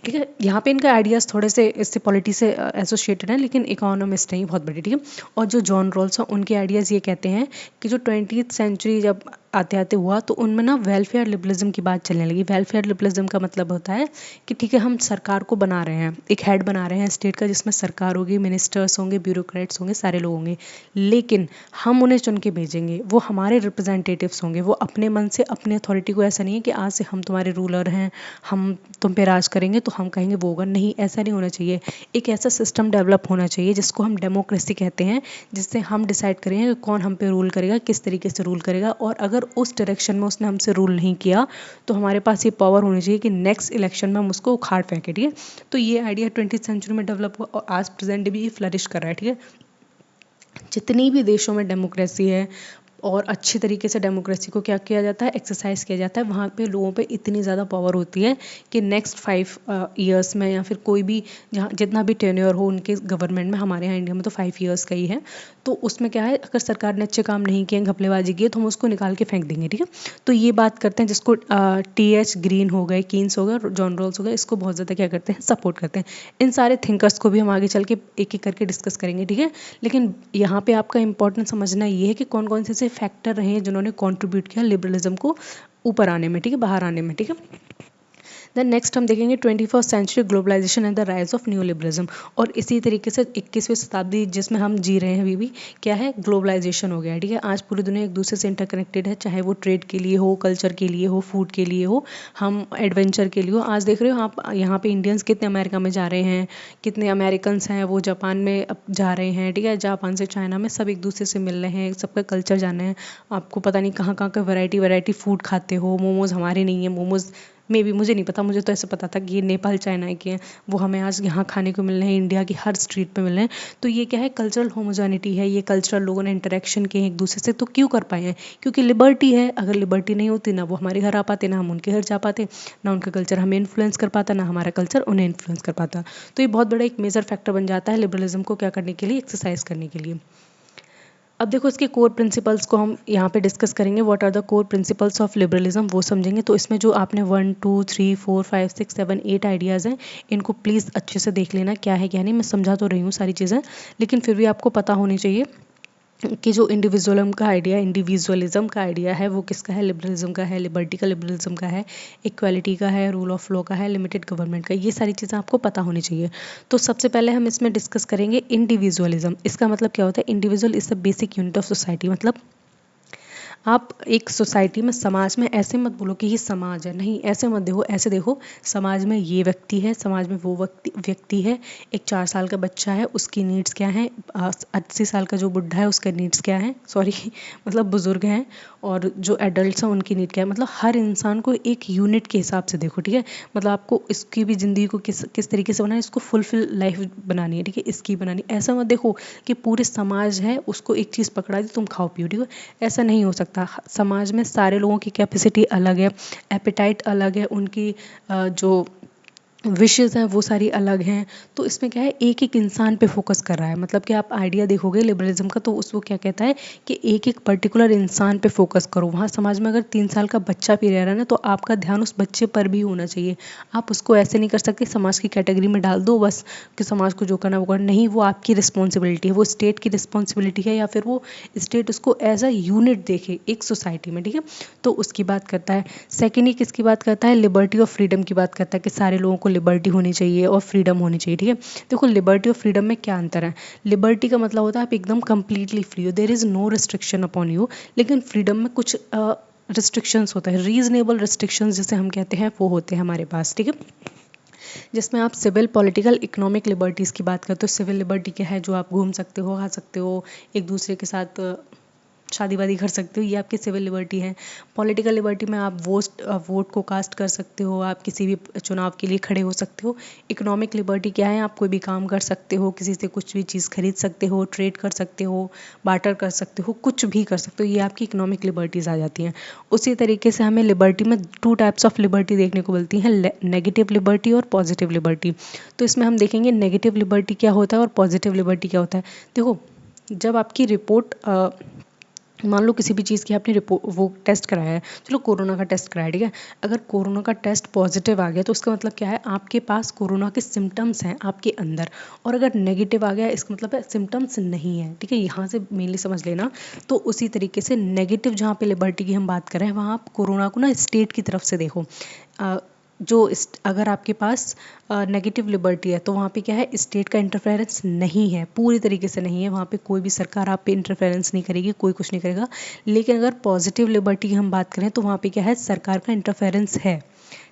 ठीक है, यहाँ पे इनका आइडियाज़ थोड़े से इससे पॉलिटी से एसोसिएटेड हैं, लेकिन इकोनॉमिस्ट नहीं बहुत बड़ी। ठीक है, और जो जॉन रॉल्स हैं उनके आइडियाज़ ये कहते हैं कि जो 20th सेंचुरी जब आते आते हुआ तो उनमें ना वेलफेयर लिबरलिज्म की बात चलने लगी। वेलफेयर लिबरलिज्म का मतलब होता है कि ठीक है, हम सरकार को बना रहे हैं, एक हेड बना रहे हैं स्टेट का, जिसमें सरकार होगी, मिनिस्टर्स होंगे, ब्यूरोक्रेट्स होंगे, सारे लोग होंगे, लेकिन हम उन्हें चुन के भेजेंगे, वो हमारे रिप्रेजेंटेटिव्स होंगे। वो अपने मन से अपने अथॉरिटी को, ऐसा नहीं है कि आज से हम तुम्हारे रूलर हैं, हम तुम पे राज करेंगे तो हम कहेंगे वो होगा, नहीं, ऐसा नहीं होना चाहिए। एक ऐसा सिस्टम डेवलप होना चाहिए जिसको हम डेमोक्रेसी कहते हैं, जिससे हम डिसाइड करेंगे कि कौन हम पे रूल करेगा, किस तरीके से रूल करेगा, और अगर उस डायरेक्शन में उसने हमसे रूल नहीं किया तो हमारे पास ये पावर होनी चाहिए कि नेक्स्ट इलेक्शन में हम उसको उखाड़ फेंके। ठीक है, तो ये आइडिया 20th सेंचुरी में डेवलप हुआ और आज प्रेजेंट भी ये फ्लरिश कर रहा है। ठीक है, जितनी भी देशों में डेमोक्रेसी है और अच्छे तरीके से डेमोक्रेसी को क्या किया जाता है, एक्सरसाइज किया जाता है, वहाँ पे लोगों पे इतनी ज़्यादा पावर होती है कि नेक्स्ट 5 ईयर्स में या फिर कोई भी जहाँ जितना भी टेन्योर हो उनके गवर्नमेंट में, हमारे यहाँ इंडिया में तो 5 ईयर्स का ही है, तो उसमें क्या है, अगर सरकार ने अच्छे काम नहीं किए, घपलेबाजी की है, तो हम उसको निकाल के फेंक देंगे। ठीक है, तो ये बात करते हैं जिसको टी.एच. ग्रीन हो गए, कीन्स हो गए और जॉन रॉल्स हो गए, इसको बहुत ज़्यादा क्या करते हैं, सपोर्ट करते हैं। इन सारे थिंकर्स को भी हम आगे चल के एक एक करके डिस्कस करेंगे। ठीक है, लेकिन यहाँ पे आपका इंपॉर्टेंट समझना ये है कि कौन कौन से फैक्टर रहे हैं जिन्होंने कंट्रीब्यूट किया लिबरलिज्म को ऊपर आने में, ठीक है, बाहर आने में। ठीक है, देन नेक्स्ट हम देखेंगे 21st century globalisation and the rise of new liberalism. और इसी तरीके से 21वीं शताब्दी जिसमें हम जी रहे हैं अभी भी, क्या है, ग्लोबलाइजेशन हो गया है। ठीक है, आज पूरी दुनिया एक दूसरे से इंटरकनेक्टेड है, चाहे वो ट्रेड के लिए हो, कल्चर के लिए हो, फूड के लिए हो, हम एडवेंचर के लिए हो। आज देख रहे हो आप यहाँ पे इंडियंस कितने अमेरिका में जा रहे हैं, कितने अमेरिकन्स हैं वो जापान में अब जा रहे हैं। ठीक है, जापान से चाइना में सब एक दूसरे से मिल रहे हैं, सबका कल्चर जान रहे हैं। आपको पता नहीं कहाँ कहाँ का वैरायटी फूड खाते हो। मोमोज हमारे नहीं है, मोमोज मे भी मुझे नहीं पता, मुझे तो ऐसे पता था कि ये नेपाल चाइना के हैं, वो हमें आज यहाँ खाने को मिल रहे हैं, इंडिया की हर स्ट्रीट पे मिल रहे हैं। तो ये क्या है, कल्चरल होमोजेनिटी है, ये कल्चरल लोगों ने इंटरेक्शन किए एक दूसरे से। तो क्यों कर पाए हैं? क्योंकि लिबर्टी है। अगर लिबर्टी नहीं होती ना वो हमारे घर आ पाते, ना हम उनके घर जा पाते, ना उनका कल्चर हमें इन्फ्लुएंस कर पाता, ना हमारा कल्चर उन्हें इन्फ्लुएंस कर पाता। तो ये बहुत बड़ा एक मेजर फैक्टर बन जाता है लिबरलिज्म को क्या करने के लिए, एक्सरसाइज करने के लिए। अब देखो इसके कोर प्रिंसिपल्स को हम यहाँ पे डिस्कस करेंगे। What are the core principles of liberalism, वो समझेंगे। तो इसमें जो आपने 1 2 3 4 5 6 7 8 आइडियाज़ हैं, इनको प्लीज़ अच्छे से देख लेना क्या है क्या नहीं। मैं समझा तो रही हूँ सारी चीज़ें, लेकिन फिर भी आपको पता होनी चाहिए कि जो इंडिविजुअलिज्म का आइडिया है वो किसका है, लिबरलिज्म का है, लिबर्टी का लिबरलिज्म का है, इक्वालिटी का है, रूल ऑफ लॉ का है, लिमिटेड गवर्नमेंट का। ये सारी चीज़ें आपको पता होनी चाहिए। तो सबसे पहले हम इसमें डिस्कस करेंगे इंडिविजुअलिज्म। इसका मतलब क्या होता है? Individual is the basic unit of society. मतलब आप एक सोसाइटी में, समाज में ऐसे मत बोलो कि ये समाज है, नहीं, ऐसे मत देखो, ऐसे देखो समाज में ये व्यक्ति है, समाज में वो व्यक्ति है। एक 4 साल का बच्चा है, उसकी नीड्स क्या हैं, 80 साल का जो बुढ़ा है उसका नीड्स क्या है, सॉरी मतलब बुजुर्ग हैं, और जो एडल्ट्स हैं उनकी नीड क्या है। मतलब हर इंसान को एक यूनिट के हिसाब से देखो। ठीक है, मतलब आपको इसकी भी ज़िंदगी को किस तरीके से बनाना है, इसको फुलफिल लाइफ बनानी है। ठीक है, इसकी बनानी, ऐसा मत देखो कि पूरे समाज है उसको एक चीज़ पकड़ा दी तुम खाओ पियो। ठीक है, ऐसा नहीं हो सकता। समाज में सारे लोगों की कैपेसिटी अलग है, एपेटाइट अलग है, उनकी जो विशेज़ हैं वो सारी अलग हैं। तो इसमें क्या है, एक एक इंसान पे फोकस कर रहा है। मतलब कि आप आइडिया देखोगे लिबरलिज्म का तो उसको क्या कहता है कि एक एक पर्टिकुलर इंसान पे फोकस करो। वहाँ समाज में अगर 3 साल का बच्चा भी रह रहा है ना, तो आपका ध्यान उस बच्चे पर भी होना चाहिए। आप उसको ऐसे नहीं कर सकते समाज की कैटेगरी में डाल दो बस कि समाज को जो करना वो करना। नहीं, वो आपकी रिस्पॉन्सिबिलिटी है, वो स्टेट की रिस्पॉन्सिबिलिटी है, या फिर वो स्टेट उसको एज अ यूनिट देखे एक सोसाइटी में। ठीक है, तो उसकी बात करता है। सेकेंडली किसकी बात करता है? लिबर्टी और फ्रीडम की बात करता है कि सारे लोगों को लिबर्टी होनी चाहिए और फ्रीडम होनी चाहिए। ठीक है, देखो लिबर्टी और फ्रीडम में क्या अंतर है। लिबर्टी का मतलब होता है आप एकदम कंप्लीटली फ्री हो, there is no restriction upon you. लेकिन फ्रीडम में कुछ रिस्ट्रिक्शंस होता है, रीजनेबल रिस्ट्रिक्शंस जिसे हम कहते हैं वो होते हैं हमारे पास। ठीक है, जिसमें आप सिविल, पॉलिटिकल, इकोनॉमिक लिबर्टीज़ की बात करते हो। सिविल लिबर्टी क्या है? जो आप घूम सकते हो, खा सकते हो, एक दूसरे के साथ शादी वादी कर सकते हो, ये आपकी सिविल लिबर्टी है। पॉलिटिकल लिबर्टी में आप वोट को कास्ट कर सकते हो, आप किसी भी चुनाव के लिए खड़े हो सकते हो। इकोनॉमिक लिबर्टी क्या है? आप कोई भी काम कर सकते हो, किसी से कुछ भी चीज़ खरीद सकते हो, ट्रेड कर सकते हो, बार्टर कर सकते हो, कुछ भी कर सकते हो। ये आपकी इकोनॉमिक लिबर्टीज़ आ जाती हैं। उसी तरीके से हमें लिबर्टी में 2 टाइप्स ऑफ लिबर्टी देखने को मिलती हैं, नेगेटिव लिबर्टी और पॉजिटिव लिबर्टी। तो इसमें हम देखेंगे नेगेटिव लिबर्टी क्या होता है और पॉजिटिव लिबर्टी क्या होता है। देखो, जब आपकी रिपोर्ट मान लो किसी भी चीज़ की आपने रिपोर्ट वो टेस्ट कराया है, चलो कोरोना का टेस्ट कराया, ठीक है, अगर कोरोना का टेस्ट पॉजिटिव आ गया तो उसका मतलब क्या है, आपके पास कोरोना के सिम्टम्स हैं आपके अंदर। और अगर नेगेटिव आ गया इसका मतलब है सिम्टम्स नहीं है। ठीक है, यहाँ से मेनली समझ लेना। तो उसी तरीके से नेगेटिव जहाँ पे लिबर्टी की हम बात कर रहे हैं, वहाँ आप कोरोना को ना स्टेट की तरफ से देखो। अगर आपके पास नेगेटिव लिबर्टी है तो वहाँ पे क्या है, स्टेट का इंटरफेरेंस नहीं है, पूरी तरीके से नहीं है। वहाँ पे कोई भी सरकार आप पे इंटरफेरेंस नहीं करेगी, कोई कुछ नहीं करेगा। लेकिन अगर पॉजिटिव लिबर्टी की हम बात करें तो वहाँ पे क्या है, सरकार का इंटरफेरेंस है।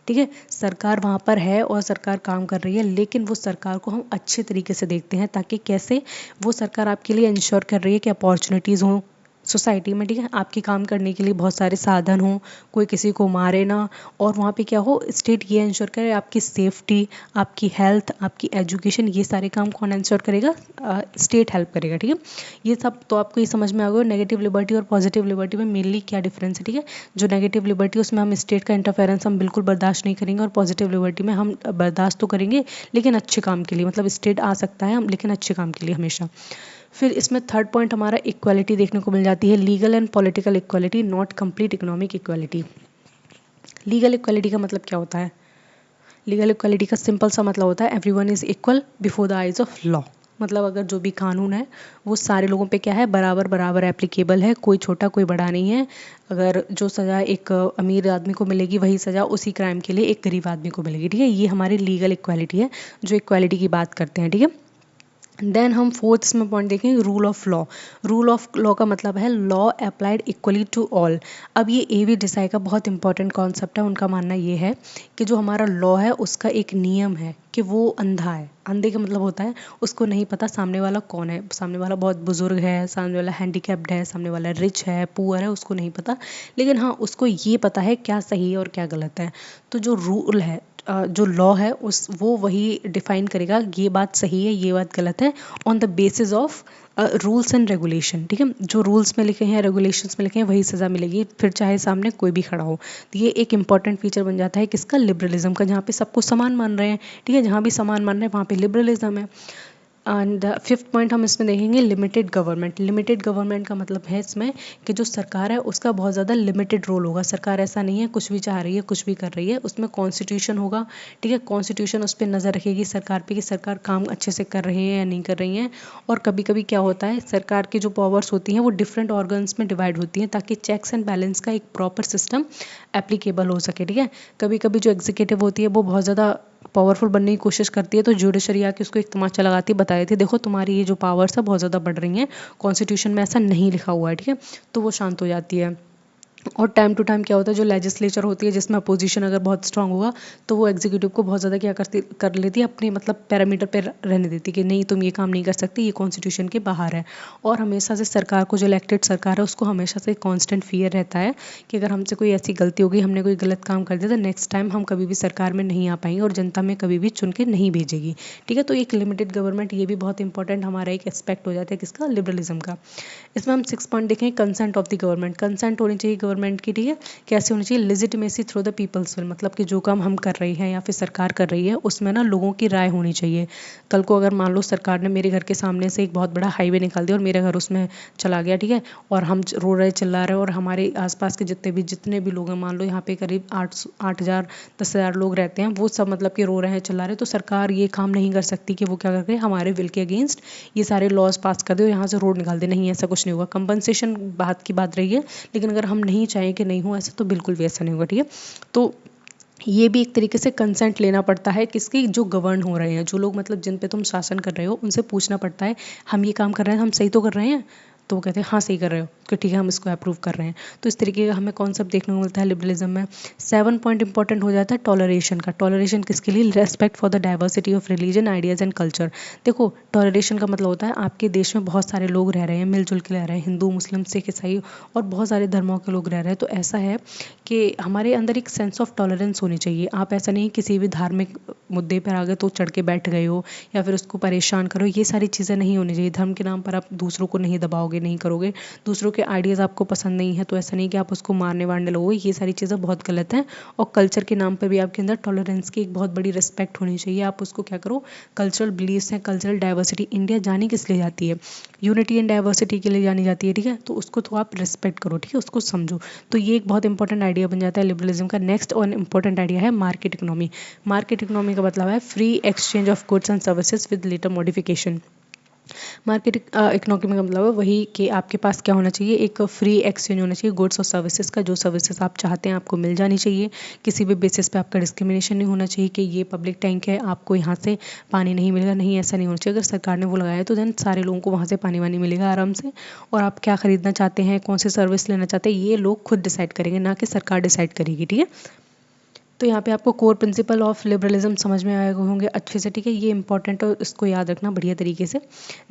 ठीक है, सरकार वहाँ पर है और सरकार काम कर रही है, लेकिन वो सरकार को हम अच्छे तरीके से देखते हैं, ताकि कैसे वो सरकार आपके लिए इंश्योर कर रही है कि अपॉर्चुनिटीज़ हों सोसाइटी में। ठीक है, आपके काम करने के लिए बहुत सारे साधन हों, कोई किसी को मारे ना, और वहाँ पे क्या हो, स्टेट ये इंश्योर करे आपकी सेफ्टी, आपकी हेल्थ, आपकी एजुकेशन, ये सारे काम कौन इंश्योर करेगा? स्टेट हेल्प करेगा। ठीक है, ये सब तो आपको ये समझ में आ गया नेगेटिव लिबर्टी और पॉजिटिव लिबर्टी में मेनली क्या डिफरेंस है। ठीक है, जो नेगेटिव लिबर्टी उसमें हम स्टेट का इंटरफेरेंस हम बिल्कुल बर्दाश्त नहीं करेंगे, और पॉजिटिव लिबर्टी में हम बर्दाश्त तो करेंगे लेकिन अच्छे काम के लिए, मतलब स्टेट आ सकता है हम, लेकिन अच्छे काम के लिए हमेशा। फिर इसमें थर्ड पॉइंट हमारा इक्वालिटी देखने को मिल जाती है, legal and political equality, not complete economic equality. Legal equality का मतलब क्या होता है? लीगल इक्वालिटी का सिंपल सा मतलब होता है everyone is equal before the eyes of law. मतलब अगर जो भी कानून है वो सारे लोगों पे क्या है, बराबर बराबर एप्लीकेबल है, कोई छोटा कोई बड़ा नहीं है। अगर जो सज़ा एक अमीर आदमी को मिलेगी वही सज़ा उसी क्राइम के लिए एक गरीब आदमी को मिलेगी, ठीक है। ये हमारी लीगल इक्वालिटी है, जो इक्वालिटी की बात करते हैं, ठीक है। देन हम फोर्थ इसमें पॉइंट देखेंगे, rule of law. Rule of law का मतलब है law applied equally to all. अब ये एवी डिसाई का बहुत इंपॉर्टेंट कॉन्सेप्ट है। उनका मानना ये है कि जो हमारा लॉ है उसका एक नियम है कि वो अंधा है। अंधे का मतलब होता है उसको नहीं पता सामने वाला कौन है, सामने वाला बहुत बुजुर्ग है, सामने वाला हैंडीकैप्ड है, सामने वाला रिच है, पुअर है, उसको नहीं पता। लेकिन हाँ, उसको ये पता है क्या सही है और क्या गलत है। तो जो रूल है, जो लॉ है उस वो वही डिफाइन करेगा ये बात सही है ये बात गलत है, on the basis of rules and regulation, ठीक है। जो रूल्स में लिखे हैं, रेगुलेशंस में लिखे हैं, वही सज़ा मिलेगी, फिर चाहे सामने कोई भी खड़ा हो। तो ये एक इंपॉर्टेंट फीचर बन जाता है किसका, लिबरलिज्म का, जहाँ पे सबको समान मान रहे हैं, ठीक है। जहाँ भी समान मान रहे हैं वहाँ पे लिबरलिज्म है। एंड फिफ्थ पॉइंट हम इसमें देखेंगे, लिमिटेड गवर्नमेंट। लिमिटेड गवर्नमेंट का मतलब है इसमें कि जो सरकार है उसका बहुत ज़्यादा लिमिटेड रोल होगा। सरकार ऐसा नहीं है कुछ भी चाह रही है कुछ भी कर रही है, उसमें कॉन्स्टिट्यूशन होगा, ठीक है। कॉन्स्टिट्यूशन उस पर नज़र रखेगी सरकार पे कि सरकार काम अच्छे से कर रही है या नहीं कर रही है। और कभी कभी क्या होता है, सरकार की जो पावर्स होती हैं वो डिफरेंट ऑर्गन्स में डिवाइड होती हैं ताकि चेक्स एंड बैलेंस का एक प्रॉपर सिस्टम एप्लीकेबल हो सके, ठीक है। कभी कभी जो एग्जीक्यूटिव होती है वो बहुत ज़्यादा पावरफुल बनने की कोशिश करती है, तो जुडिशरी आके उसको एक तमाचा लगाती है, बता देती है देखो तुम्हारी ये जो पावर्स है बहुत ज़्यादा बढ़ रही हैं, कॉन्स्टिट्यूशन में ऐसा नहीं लिखा हुआ है, ठीक है। तो वो शांत हो जाती है। और टाइम टू टाइम क्या होता है, जो लेजिस्लेचर होती है जिसमें अपोजिशन अगर बहुत स्ट्रांग होगा तो वो एग्जीक्यूटिव को बहुत ज़्यादा क्या कर लेती है, अपने मतलब पैरामीटर पे रहने देती है कि नहीं तुम ये काम नहीं कर सकती, ये कॉन्स्टिट्यूशन के बाहर है। और हमेशा से सरकार को, जो इलेक्टेड सरकार है उसको हमेशा से कॉन्स्टेंट फियर रहता है कि अगर हमसे कोई ऐसी गलती होगी, हमने कोई गलत काम कर दिया, तो नेक्स्ट टाइम हम कभी भी सरकार में नहीं आ पाएंगे और जनता में कभी भी चुन के नहीं भेजेगी, ठीक है। तो एक लिमिटेड गवर्नमेंट, ये भी बहुत इंपॉर्टेंट हमारा एक एस्पेक्ट हो जाता है किसका, लिबरलिज्म का। इसमें हम 6 पॉइंट देखें, consent of the government. Consent होनी चाहिए गवर्नमेंट की, ठीक है। कैसे होनी चाहिए, legitimacy through the people's will, मतलब कि जो काम हम कर रहे हैं या फिर सरकार कर रही है उसमें ना लोगों की राय होनी चाहिए। कल को अगर मान लो सरकार ने मेरे घर के सामने से एक बहुत बड़ा हाईवे निकाल दिया और मेरा घर उसमें चला गया, ठीक है, और हम रो रहे चिल्ला रहे और हमारे आसपास के जितने भी लोग हैं, मान लो यहाँ पे करीब 8,000 10,000 लोग रहते हैं, वो सब मतलब कि रो रहे हैं चिल्ला रहे हैं, तो सरकार ये काम नहीं कर सकती कि वो क्या करके हमारे विल के अगेंस्ट ये सारे लॉज पास कर दे और यहाँ से रोड निकाल दे, नहीं ऐसा कुछ नहीं होगा। कंपनसेशन बात की बात रही है, लेकिन अगर हम नहीं चाहें कि नहीं हो ऐसा, तो बिल्कुल भी ऐसा नहीं होगा, ठीक है। तो ये भी एक तरीके से कंसेंट लेना पड़ता है किसकी, जो गवर्न हो रहे हैं, जो लोग मतलब जिन पे तुम शासन कर रहे हो, उनसे पूछना पड़ता है हम ये काम कर रहे हैं, हम सही तो कर रहे हैं, तो वो कहते हैं हाँ सही कर रहे हो, कि ठीक है हम इसको अप्रूव कर रहे हैं। तो इस तरीके का हमें कॉन्सेप्ट देखने को मिलता है लिबरलिज्म में। 7 पॉइंट इंपॉर्टेंट हो जाता है टॉलरेशन का। टॉलरेशन किसके लिए, respect for the diversity of religion, ideas and culture. देखो टॉलरेशन का मतलब होता है आपके देश में बहुत सारे लोग रह रहे हैं, मिलजुल के रह रहे हैं, हिंदू मुस्लिम सिख ईसाई और बहुत सारे धर्मों के लोग रह रहे हैं। तो ऐसा है कि हमारे अंदर एक सेंस ऑफ टॉलरेंस होनी चाहिए। आप ऐसा नहीं किसी भी धार्मिक मुद्दे पर आ गए तो चढ़ के बैठ गए हो या फिर उसको परेशान करो, ये सारी चीज़ें नहीं होनी चाहिए। धर्म के नाम पर आप दूसरों को नहीं दबाओगे, नहीं करोगे, दूसरों के आइडियाज़ आपको पसंद नहीं है तो ऐसा नहीं कि आप उसको मारने वारने लगोगे, ये सारी चीज़ें बहुत गलत हैं। और कल्चर के नाम पर भी आपके अंदर टॉलरेंस की एक बहुत बड़ी रिस्पेक्ट होनी चाहिए। आप उसको क्या करो, कल्चरल बिलीव्स हैं, कल्चरल डाइवर्सिटी, इंडिया जानी किस लिए जाती है, यूनिटी एंड डाइवर्सिटी के लिए जानी जाती है, ठीक है। तो उसको तो आप रिस्पेक्ट करो, ठीक है, उसको समझो। तो ये एक बहुत इंपॉर्टेंट आइडिया बन जाता है लिबरलिज्म का। नेक्स्ट और इंपॉर्टेंट आइडिया है मार्केट इकोनॉमी। मार्केट इकोनॉमी का मतलब है free exchange of goods and services with later modification. Market economy का मतलब है वही कि आपके पास क्या होना चाहिए, एक फ्री एक्सचेंज होना चाहिए गुड्स और सर्विसेज का। जो सर्विसेज आप चाहते हैं आपको मिल जानी चाहिए, किसी भी बेसिस पे आपका डिस्क्रिमिनेशन नहीं होना चाहिए कि ये पब्लिक टैंक है आपको यहाँ से पानी नहीं मिलेगा, नहीं ऐसा नहीं होना चाहिए। अगर सरकार ने वो लगाया है तो देन सारे लोगों को वहाँ से पानी वानी मिलेगा आराम से। और आप क्या खरीदना चाहते हैं, कौन सी सर्विस लेना चाहते हैं, ये लोग खुद डिसाइड करेंगे, ना कि सरकार डिसाइड करेगी, ठीक है। तो यहाँ पे आपको कोर प्रिंसिपल ऑफ लिबरलिज्म समझ में आए होंगे अच्छे से, ठीक है, ये इंपॉर्टेंट है, इसको याद रखना बढ़िया तरीके से।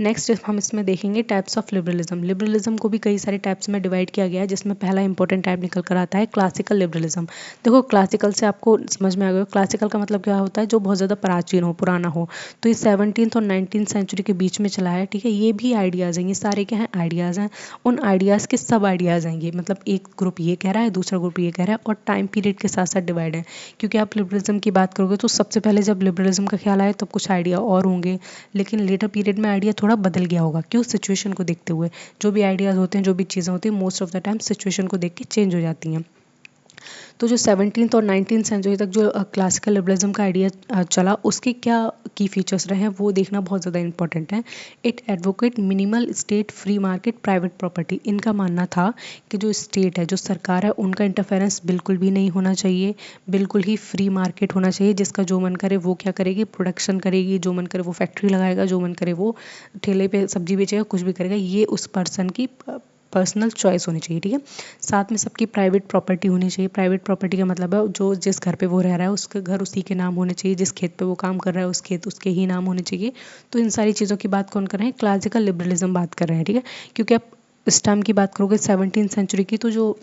नेक्स्ट हम इसमें देखेंगे टाइप्स ऑफ लिबरलिज्म। लिबरलिज्म को भी कई सारे टाइप्स में डिवाइड किया गया है, जिसमें पहला इंपॉर्टेंट टाइप निकल कर आता है क्लासिकल लिबरलिज्म। देखो क्लासिकल से आपको समझ में आ गया, क्लासिकल का मतलब क्या होता है, जो बहुत ज़्यादा प्राचीन हो, पुराना हो। तो ये 17th और 19th सेंचुरी के बीच में चला है, ठीक है। ये भी आइडियाज़ हैं, ये सारे क्या हैं, आइडियाज़ हैं। उन आइडियाज़ के सब आइडियाज़ हैं ये, मतलब एक ग्रुप ये कह रहा है, दूसरा ग्रुप ये कह रहा है, और टाइम पीरियड के साथ साथ डिवाइड है। क्योंकि आप लिबरलिज्म की बात करोगे तो सबसे पहले जब लिबरलिज्म का ख्याल आया तब कुछ आइडिया और होंगे, लेकिन लेटर पीरियड में आइडिया थोड़ा बदल गया होगा। क्यों, सिचुएशन को देखते हुए। जो भी आइडियाज़ होते हैं, जो भी चीज़ें होती हैं, most of the time situation को देख के चेंज हो जाती हैं। तो जो 17th और 19th सेंचुरी तक जो क्लासिकल लिबरलिज्म का आइडिया चला, उसके क्या की फीचर्स रहे हैं वो देखना बहुत ज़्यादा इंपॉर्टेंट है। It advocate minimal state, free market, private property. इनका मानना था कि जो स्टेट है, जो सरकार है, उनका इंटरफेरेंस बिल्कुल भी नहीं होना चाहिए, बिल्कुल ही फ्री मार्केट होना चाहिए, जिसका जो मन करे वो क्या करेगी, प्रोडक्शन करेगी, जो मन करे वो फैक्ट्री लगाएगा, जो मन करे वो ठेले पे सब्जी बेचेगा, कुछ भी करेगा, ये उस पर्सन की पर्सनल चॉइस होनी चाहिए। ठीक है, साथ में सबकी प्राइवेट प्रॉपर्टी होनी चाहिए। प्राइवेट प्रॉपर्टी का मतलब है जो जिस घर पे वो रह रहा है उसका घर उसी के नाम होने चाहिए, जिस खेत पे वो काम कर रहा है उस खेत उसके ही नाम होने चाहिए। तो इन सारी चीज़ों की बात कौन कर रहे हैं, क्लासिकल लिबरलिज्म बात कर रहे हैं। ठीक है, क्योंकि आप इस टाइम की बात करोगे 17th सेंचुरी की, तो जो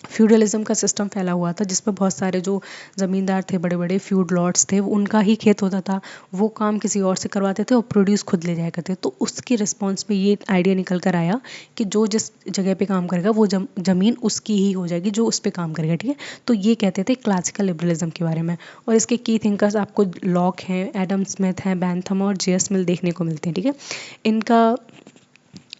फ्यूडलिज्म का सिस्टम फैला हुआ था, जिसमें बहुत सारे जो ज़मींदार थे, बड़े बड़े फ्यूड लॉर्ड्स थे, उनका ही खेत होता था, वो काम किसी और से करवाते थे और प्रोड्यूस खुद ले जाया करते। तो उसकी रिस्पॉन्स में ये आइडिया निकल कर आया कि जो जिस जगह पे काम करेगा वो ज़मीन उसकी ही हो जाएगी जो उस पर काम करेगा। ठीक है, तो ये कहते थे क्लासिकल लिबरलिज्म के बारे में। और इसके की थिंकर्स आपको लॉक हैं, एडम स्मिथ हैं, बैंथम और जेएस मिल देखने को मिलते हैं। ठीक है, इनका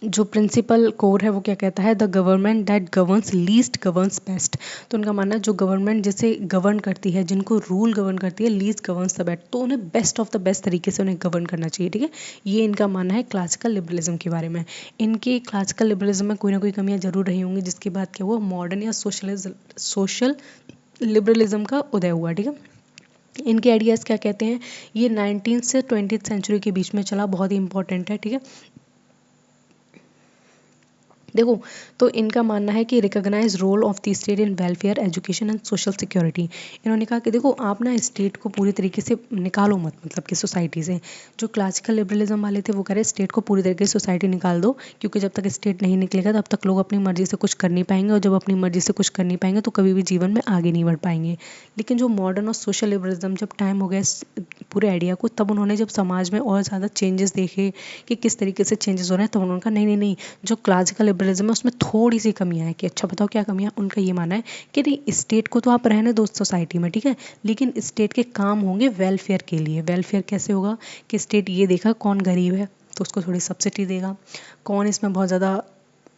जो प्रिंसिपल कोर है वो क्या कहता है, the government that governs least governs best. तो उनका मानना है जो गवर्नमेंट जिसे गवर्न करती है, जिनको रूल गवर्न करती है, लीस्ट गवर्न्स द बेस्ट, तो उन्हें बेस्ट ऑफ द बेस्ट तरीके से उन्हें गवर्न करना चाहिए। ठीक है, ये इनका मानना है क्लासिकल लिबरलिज्म के बारे में। इनके क्लासिकल लिबरलिज्म में कोई ना कोई कमियां जरूर रही होंगी, जिसके बाद क्या हुआ, मॉडर्न या सोशल लिबरलिज्म का उदय हुआ। ठीक है, इनके आइडियाज़ क्या कहते हैं, ये 19th से 20th सेंचुरी के बीच में चला, बहुत ही इंपॉर्टेंट है। ठीक है, देखो, तो इनका मानना है कि recognise role of the state in welfare, education and social security. इन्होंने कहा कि देखो आप ना स्टेट को पूरी तरीके से निकालो मत, मतलब कि सोसाइटी से। जो क्लासिकल लिबरलिज्म वाले थे वो कह रहे स्टेट को पूरी तरीके से सोसाइटी निकाल दो, क्योंकि जब तक स्टेट नहीं निकलेगा तब तक लोग अपनी मर्जी से कुछ कर नहीं पाएंगे, और जब अपनी मर्जी से कुछ कर नहीं पाएंगे तो कभी भी जीवन में आगे नहीं बढ़ पाएंगे। लेकिन जो मॉडर्न और सोशल लिबरलिज्म, जब टाइम हो गया इस पूरे आइडिया को, तब उन्होंने जब समाज में और ज़्यादा चेंजेस देखे कि किस तरीके से चेंजेस हो रहे हैं, तब उन्होंने कहा नहीं नहीं नहीं, जो क्लासिकल लिबरलिज्म है उसमें थोड़ी सी कमियां है। कि अच्छा बताओ क्या कमियां। उनका ये मानना है कि नहीं, स्टेट को तो आप रहने दो सोसाइटी में, ठीक है, लेकिन स्टेट के काम होंगे वेलफेयर के लिए। वेलफेयर कैसे होगा कि स्टेट ये देखा कौन गरीब है तो उसको थोड़ी सब्सिडी देगा, कौन इसमें बहुत ज़्यादा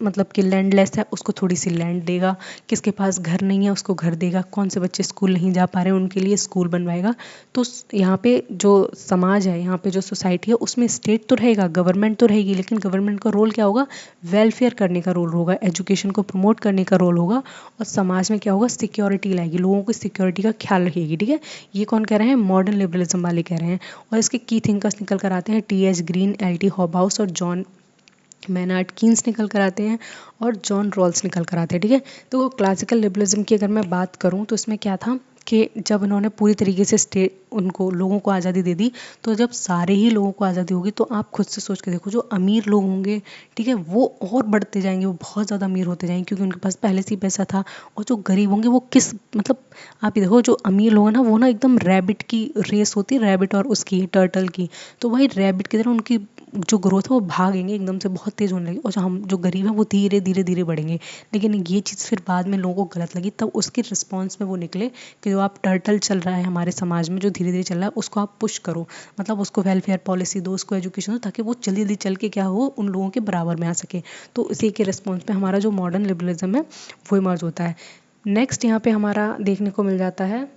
मतलब कि लैंडलेस है उसको थोड़ी सी लैंड देगा, किसके पास घर नहीं है उसको घर देगा, कौन से बच्चे स्कूल नहीं जा पा रहे हैं उनके लिए स्कूल बनवाएगा। तो यहाँ पे जो समाज है, यहाँ पे जो सोसाइटी है, उसमें स्टेट तो रहेगा, गवर्नमेंट तो रहेगी, लेकिन गवर्नमेंट का रोल क्या होगा, वेलफेयर करने का रोल होगा, एजुकेशन को प्रमोट करने का रोल होगा, और समाज में क्या होगा, सिक्योरिटी लाएगी, लोगों की सिक्योरिटी का ख्याल रखेगी। ठीक है, ये कौन कह रहे हैं, मॉडर्न लिबरलिज्म वाले कह रहे हैं। और इसके की थिंकर्स निकल कर आते हैं टी.एच. Green, LT. हॉबहाउस और जॉन मैनार्ड कीन्स निकल कर आते हैं, और जॉन रॉल्स निकल कर आते हैं। ठीक है, तो क्लासिकल लिबरलिज्म की अगर मैं बात करूं तो इसमें क्या था कि जब उन्होंने पूरी तरीके से स्टेट उनको लोगों को आज़ादी दे दी, तो जब सारे ही लोगों को आज़ादी होगी तो आप खुद से सोच के देखो, जो अमीर लोग होंगे, ठीक है, वो और बढ़ते जाएंगे, वो बहुत ज़्यादा अमीर होते जाएंगे, क्योंकि उनके पास पहले से ही पैसा था। और जो गरीब होंगे वो किस मतलब, आप ये देखो, जो अमीर लोग हैं ना, वो ना एकदम रैबिट की रेस होती है, रैबिट और उसकी टर्टल की, तो वही रैबिट की तरह उनकी जो ग्रोथ है वो भागेंगे एकदम से, बहुत तेज़ होने लगी, और जो हम जो गरीब हैं वो धीरे धीरे धीरे बढ़ेंगे। लेकिन ये चीज़ फिर बाद में लोगों को गलत लगी, तब उसके रिस्पॉन्स में वो निकले कि जो आप टर्टल चल रहा है हमारे समाज में, जो धीरे धीरे चल रहा है, उसको आप पुश करो, मतलब उसको वेलफेयर पॉलिसी दो, उसको एजुकेशन दो, ताकि वो जल्दी जल्दी चल के क्या हो, उन लोगों के बराबर में आ सके। तो इसी के रिस्पॉन्स में हमारा जो मॉडर्न लिबरलिज्म है वो इमर्ज होता है। नेक्स्ट यहाँ पे हमारा देखने को मिल जाता है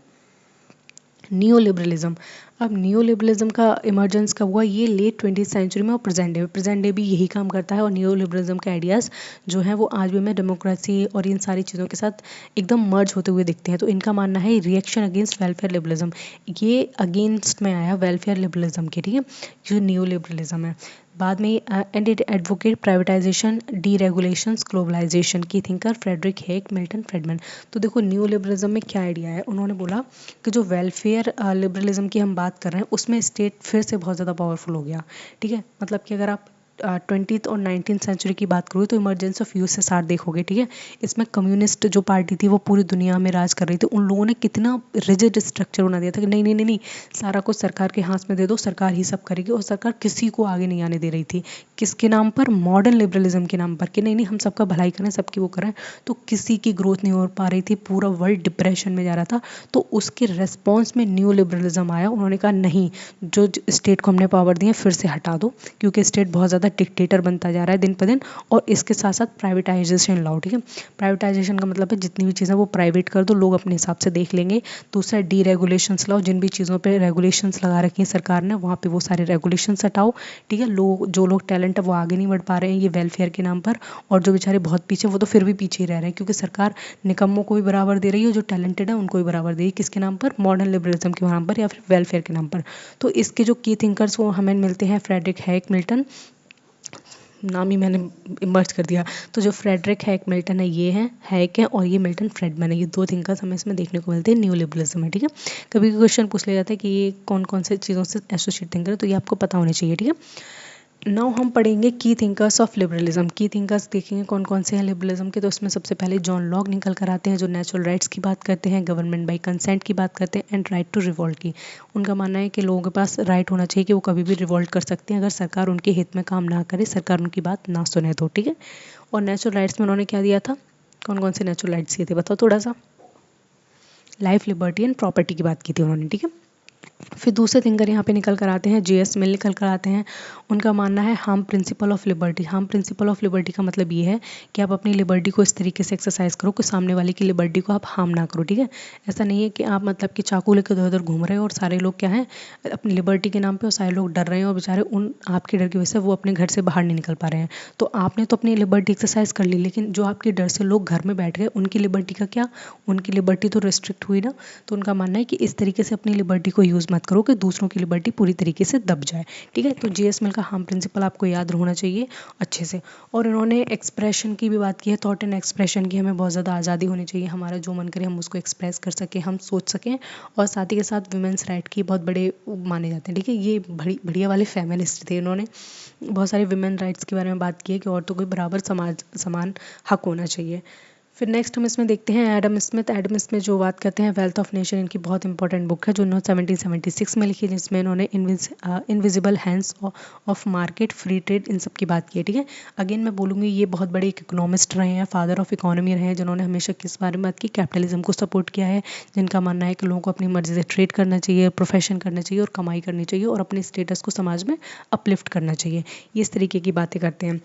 नियो लिबरलिज्म। अब नियो लिबरलिज्म का इमर्जेंस कब हुआ, ये लेट 20th सेंचुरी में और प्रेजेंट डे भी यही काम करता है। और नियो लिबरलिज्म के आइडियाज़ जो हैं वो आज भी हमें डेमोक्रेसी और इन सारी चीज़ों के साथ एकदम मर्ज होते हुए दिखते हैं। तो इनका मानना है रिएक्शन अगेंस्ट वेलफेयर लिबरलिज्म, ये अगेंस्ट में आया वेलफेयर लिबरलिज्म के। ठीक है, जो नियो लिबरलिज्म है। बाद में and it advocate privatisation, deregulations, globalisation की thinker Friedrich Hayek, Milton Friedman. तो देखो न्यू लिबरलिज्म में क्या आइडिया है, उन्होंने बोला कि जो वेलफेयर लिबरलिज्म की हम बात कर रहे हैं उसमें स्टेट फिर से बहुत ज़्यादा पावरफुल हो गया। ठीक है, मतलब कि अगर आप 20th और 19th सेंचुरी की बात करोगे तो इमरजेंसी ऑफ यूएसएसआर देखोगे। ठीक है, इसमें कम्युनिस्ट जो पार्टी थी वो पूरी दुनिया में राज कर रही थी। उन लोगों ने कितना रिजिड स्ट्रक्चर बना दिया था कि नहीं नहीं नहीं नहीं, सारा कुछ सरकार के हाथ में दे दो, सरकार ही सब करेगी, और सरकार किसी को आगे नहीं आने दे रही थी। किसके नाम पर, मॉडर्न लिबरलिज्म के नाम पर, कि नहीं नहीं हम सबका भलाई करें, सबकी वो करें। तो किसी की ग्रोथ नहीं हो पा रही थी, पूरा वर्ल्ड डिप्रेशन में जा रहा था। तो उसके रेस्पॉन्स में न्यू लिबरलिज्म आया। उन्होंने कहा नहीं, जो स्टेट को हमने पावर दी है फिर से हटा दो, क्योंकि स्टेट बहुत ज़्यादा डिक्टेटर बनता जा रहा है दिन पर दिन, और इसके साथ साथ प्राइवेटाइजेशन लाओ, ठीक है। प्राइवेटाइजेशन का मतलब है जितनी भी चीज़ें वो प्राइवेट कर दो, लोग अपने हिसाब से देख लेंगे। दूसरा डी रेगुलेशंस लाओ, जिन भी चीज़ों पे रेगुलेशंस लगा रखी हैं सरकार ने वहाँ पे वो सारे रेगुलेशंस हटाओ, ठीक है। जो लोग टैलेंट है वो आगे नहीं बढ़ पा रहे हैं ये वेलफेयर के नाम पर, और जो बेचारे बहुत पीछे वो तो फिर भी पीछे ही रह रहे हैं, क्योंकि सरकार निकम्मों को भी बराबर दे रही है, जो टैलेंटेड है उनको भी बराबर दे रही है। किसके नाम पर? मॉडर्न लिबरलिज्म के नाम पर या फिर वेलफेयर के नाम पर। तो इसके जो की थिंकर्स वो हमें मिलते हैं फ्रेडरिक हैक मिल्टन, नाम ही मैंने मर्ज कर दिया। तो जो फ्रेडरिक हैक मिल्टन है ये है, हैक है, और ये मिल्टन फ्रेडमैन है, ये दो थिंकर्स हमें इसमें देखने को मिलते हैं न्यू लिबरलिज्म में, ठीक है। कभी क्वेश्चन पूछ लिया जाता है कि ये कौन कौन से चीज़ों से एसोसिएट थिंकर है, तो ये आपको पता होना चाहिए, ठीक है। नाउ हम पढ़ेंगे की थिंकर्स ऑफ लिबरलिज्म। की थिंकर्स देखेंगे कौन कौन से हैं लिबरलिज्म के। तो उसमें सबसे पहले जॉन लॉक निकल कर आते हैं, जो नेचुरल राइट्स की बात करते हैं, गवर्नमेंट बाई कंसेंट की बात करते हैं, एंड राइट टू रिवोल्ट की। उनका मानना है कि लोगों के पास राइट होना चाहिए कि वो कभी भी रिवोल्ट कर सकते हैं अगर सरकार उनके हित में काम ना करे, सरकार उनकी बात ना सुने तो, ठीक है। और नेचुरल राइट्स में उन्होंने क्या दिया था, कौन कौन से नेचुरल राइट्स दिए थे बताओ थोड़ा सा। लाइफ, लिबर्टी एंड प्रॉपर्टी की बात की थी उन्होंने, ठीक है। फिर दूसरे थिंकर यहाँ पे निकल कर आते हैं, जे.एस. मिल निकल कर आते हैं। उनका मानना है harm principle of liberty. Harm principle of liberty का मतलब ये है कि आप अपनी लिबर्टी को इस तरीके से एक्सरसाइज करो कि सामने वाले की लिबर्टी को आप हार्म ना करो, ठीक है। ऐसा नहीं है कि आप मतलब कि चाकू लेकर इधर उधर घूम रहे हो और सारे लोग क्या हैं अपनी लिबर्टी के नाम पे, और सारे लोग डर रहे हैं और बेचारे उन आपके डर की वजह से वो अपने घर से बाहर नहीं निकल पा रहे हैं। तो आपने तो अपनी लिबर्टी एक्सरसाइज कर ली, लेकिन जो आपके डर से लोग घर में बैठ गए उनकी लिबर्टी का क्या, उनकी लिबर्टी तो रिस्ट्रिक्ट हुई ना। तो उनका मानना है कि इस तरीके से अपनी लिबर्टी को यूज़ मत करो कि दूसरों की लिबर्टी पूरी तरीके से दब जाए, ठीक है। तो जे.एस. मिल का हार्म प्रिंसिपल आपको याद होना चाहिए अच्छे से। और इन्होंने एक्सप्रेशन की भी बात की है, थॉट एंड एक्सप्रेशन की। हमें बहुत ज़्यादा आज़ादी होनी चाहिए, हमारा जो मन करे हम उसको एक्सप्रेस कर सकें, हम सोच सकें। और साथ ही के साथ वुमेंस राइट की बहुत बड़े माने जाते हैं, ठीक है। ये बढ़िया वाले फेमिनिस्ट थे, इन्होंने बहुत सारे वुमेन राइट्स के बारे में बात की है कि औरतों को बराबर समान हक होना चाहिए। फिर नेक्स्ट हम इसमें देखते हैं एडम स्मिथ। एडम स्मिथ जो बात करते हैं वेल्थ ऑफ नेशन, इनकी बहुत इंपॉर्टेंट बुक है जो इन्होंने 1776 में लिखी, जिसमें इन्होंने invisible hands of market, free trade, इन सब की बात की है, ठीक है। अगेन मैं बोलूँगी ये बहुत बड़े एक इकोनॉमिस्ट रहे हैं, फादर ऑफ इकोनॉमी रहे हैं, जिन्होंने हमेशा किस बारे में बात की, कैपिटलिज्म को सपोर्ट किया है, जिनका मानना है कि लोगों को अपनी मर्जी से ट्रेड करना चाहिए, प्रोफेशन करना चाहिए और कमाई करनी चाहिए और अपने स्टेटस को समाज में अपलिफ्ट करना चाहिए। ये इस तरीके की बातें करते हैं।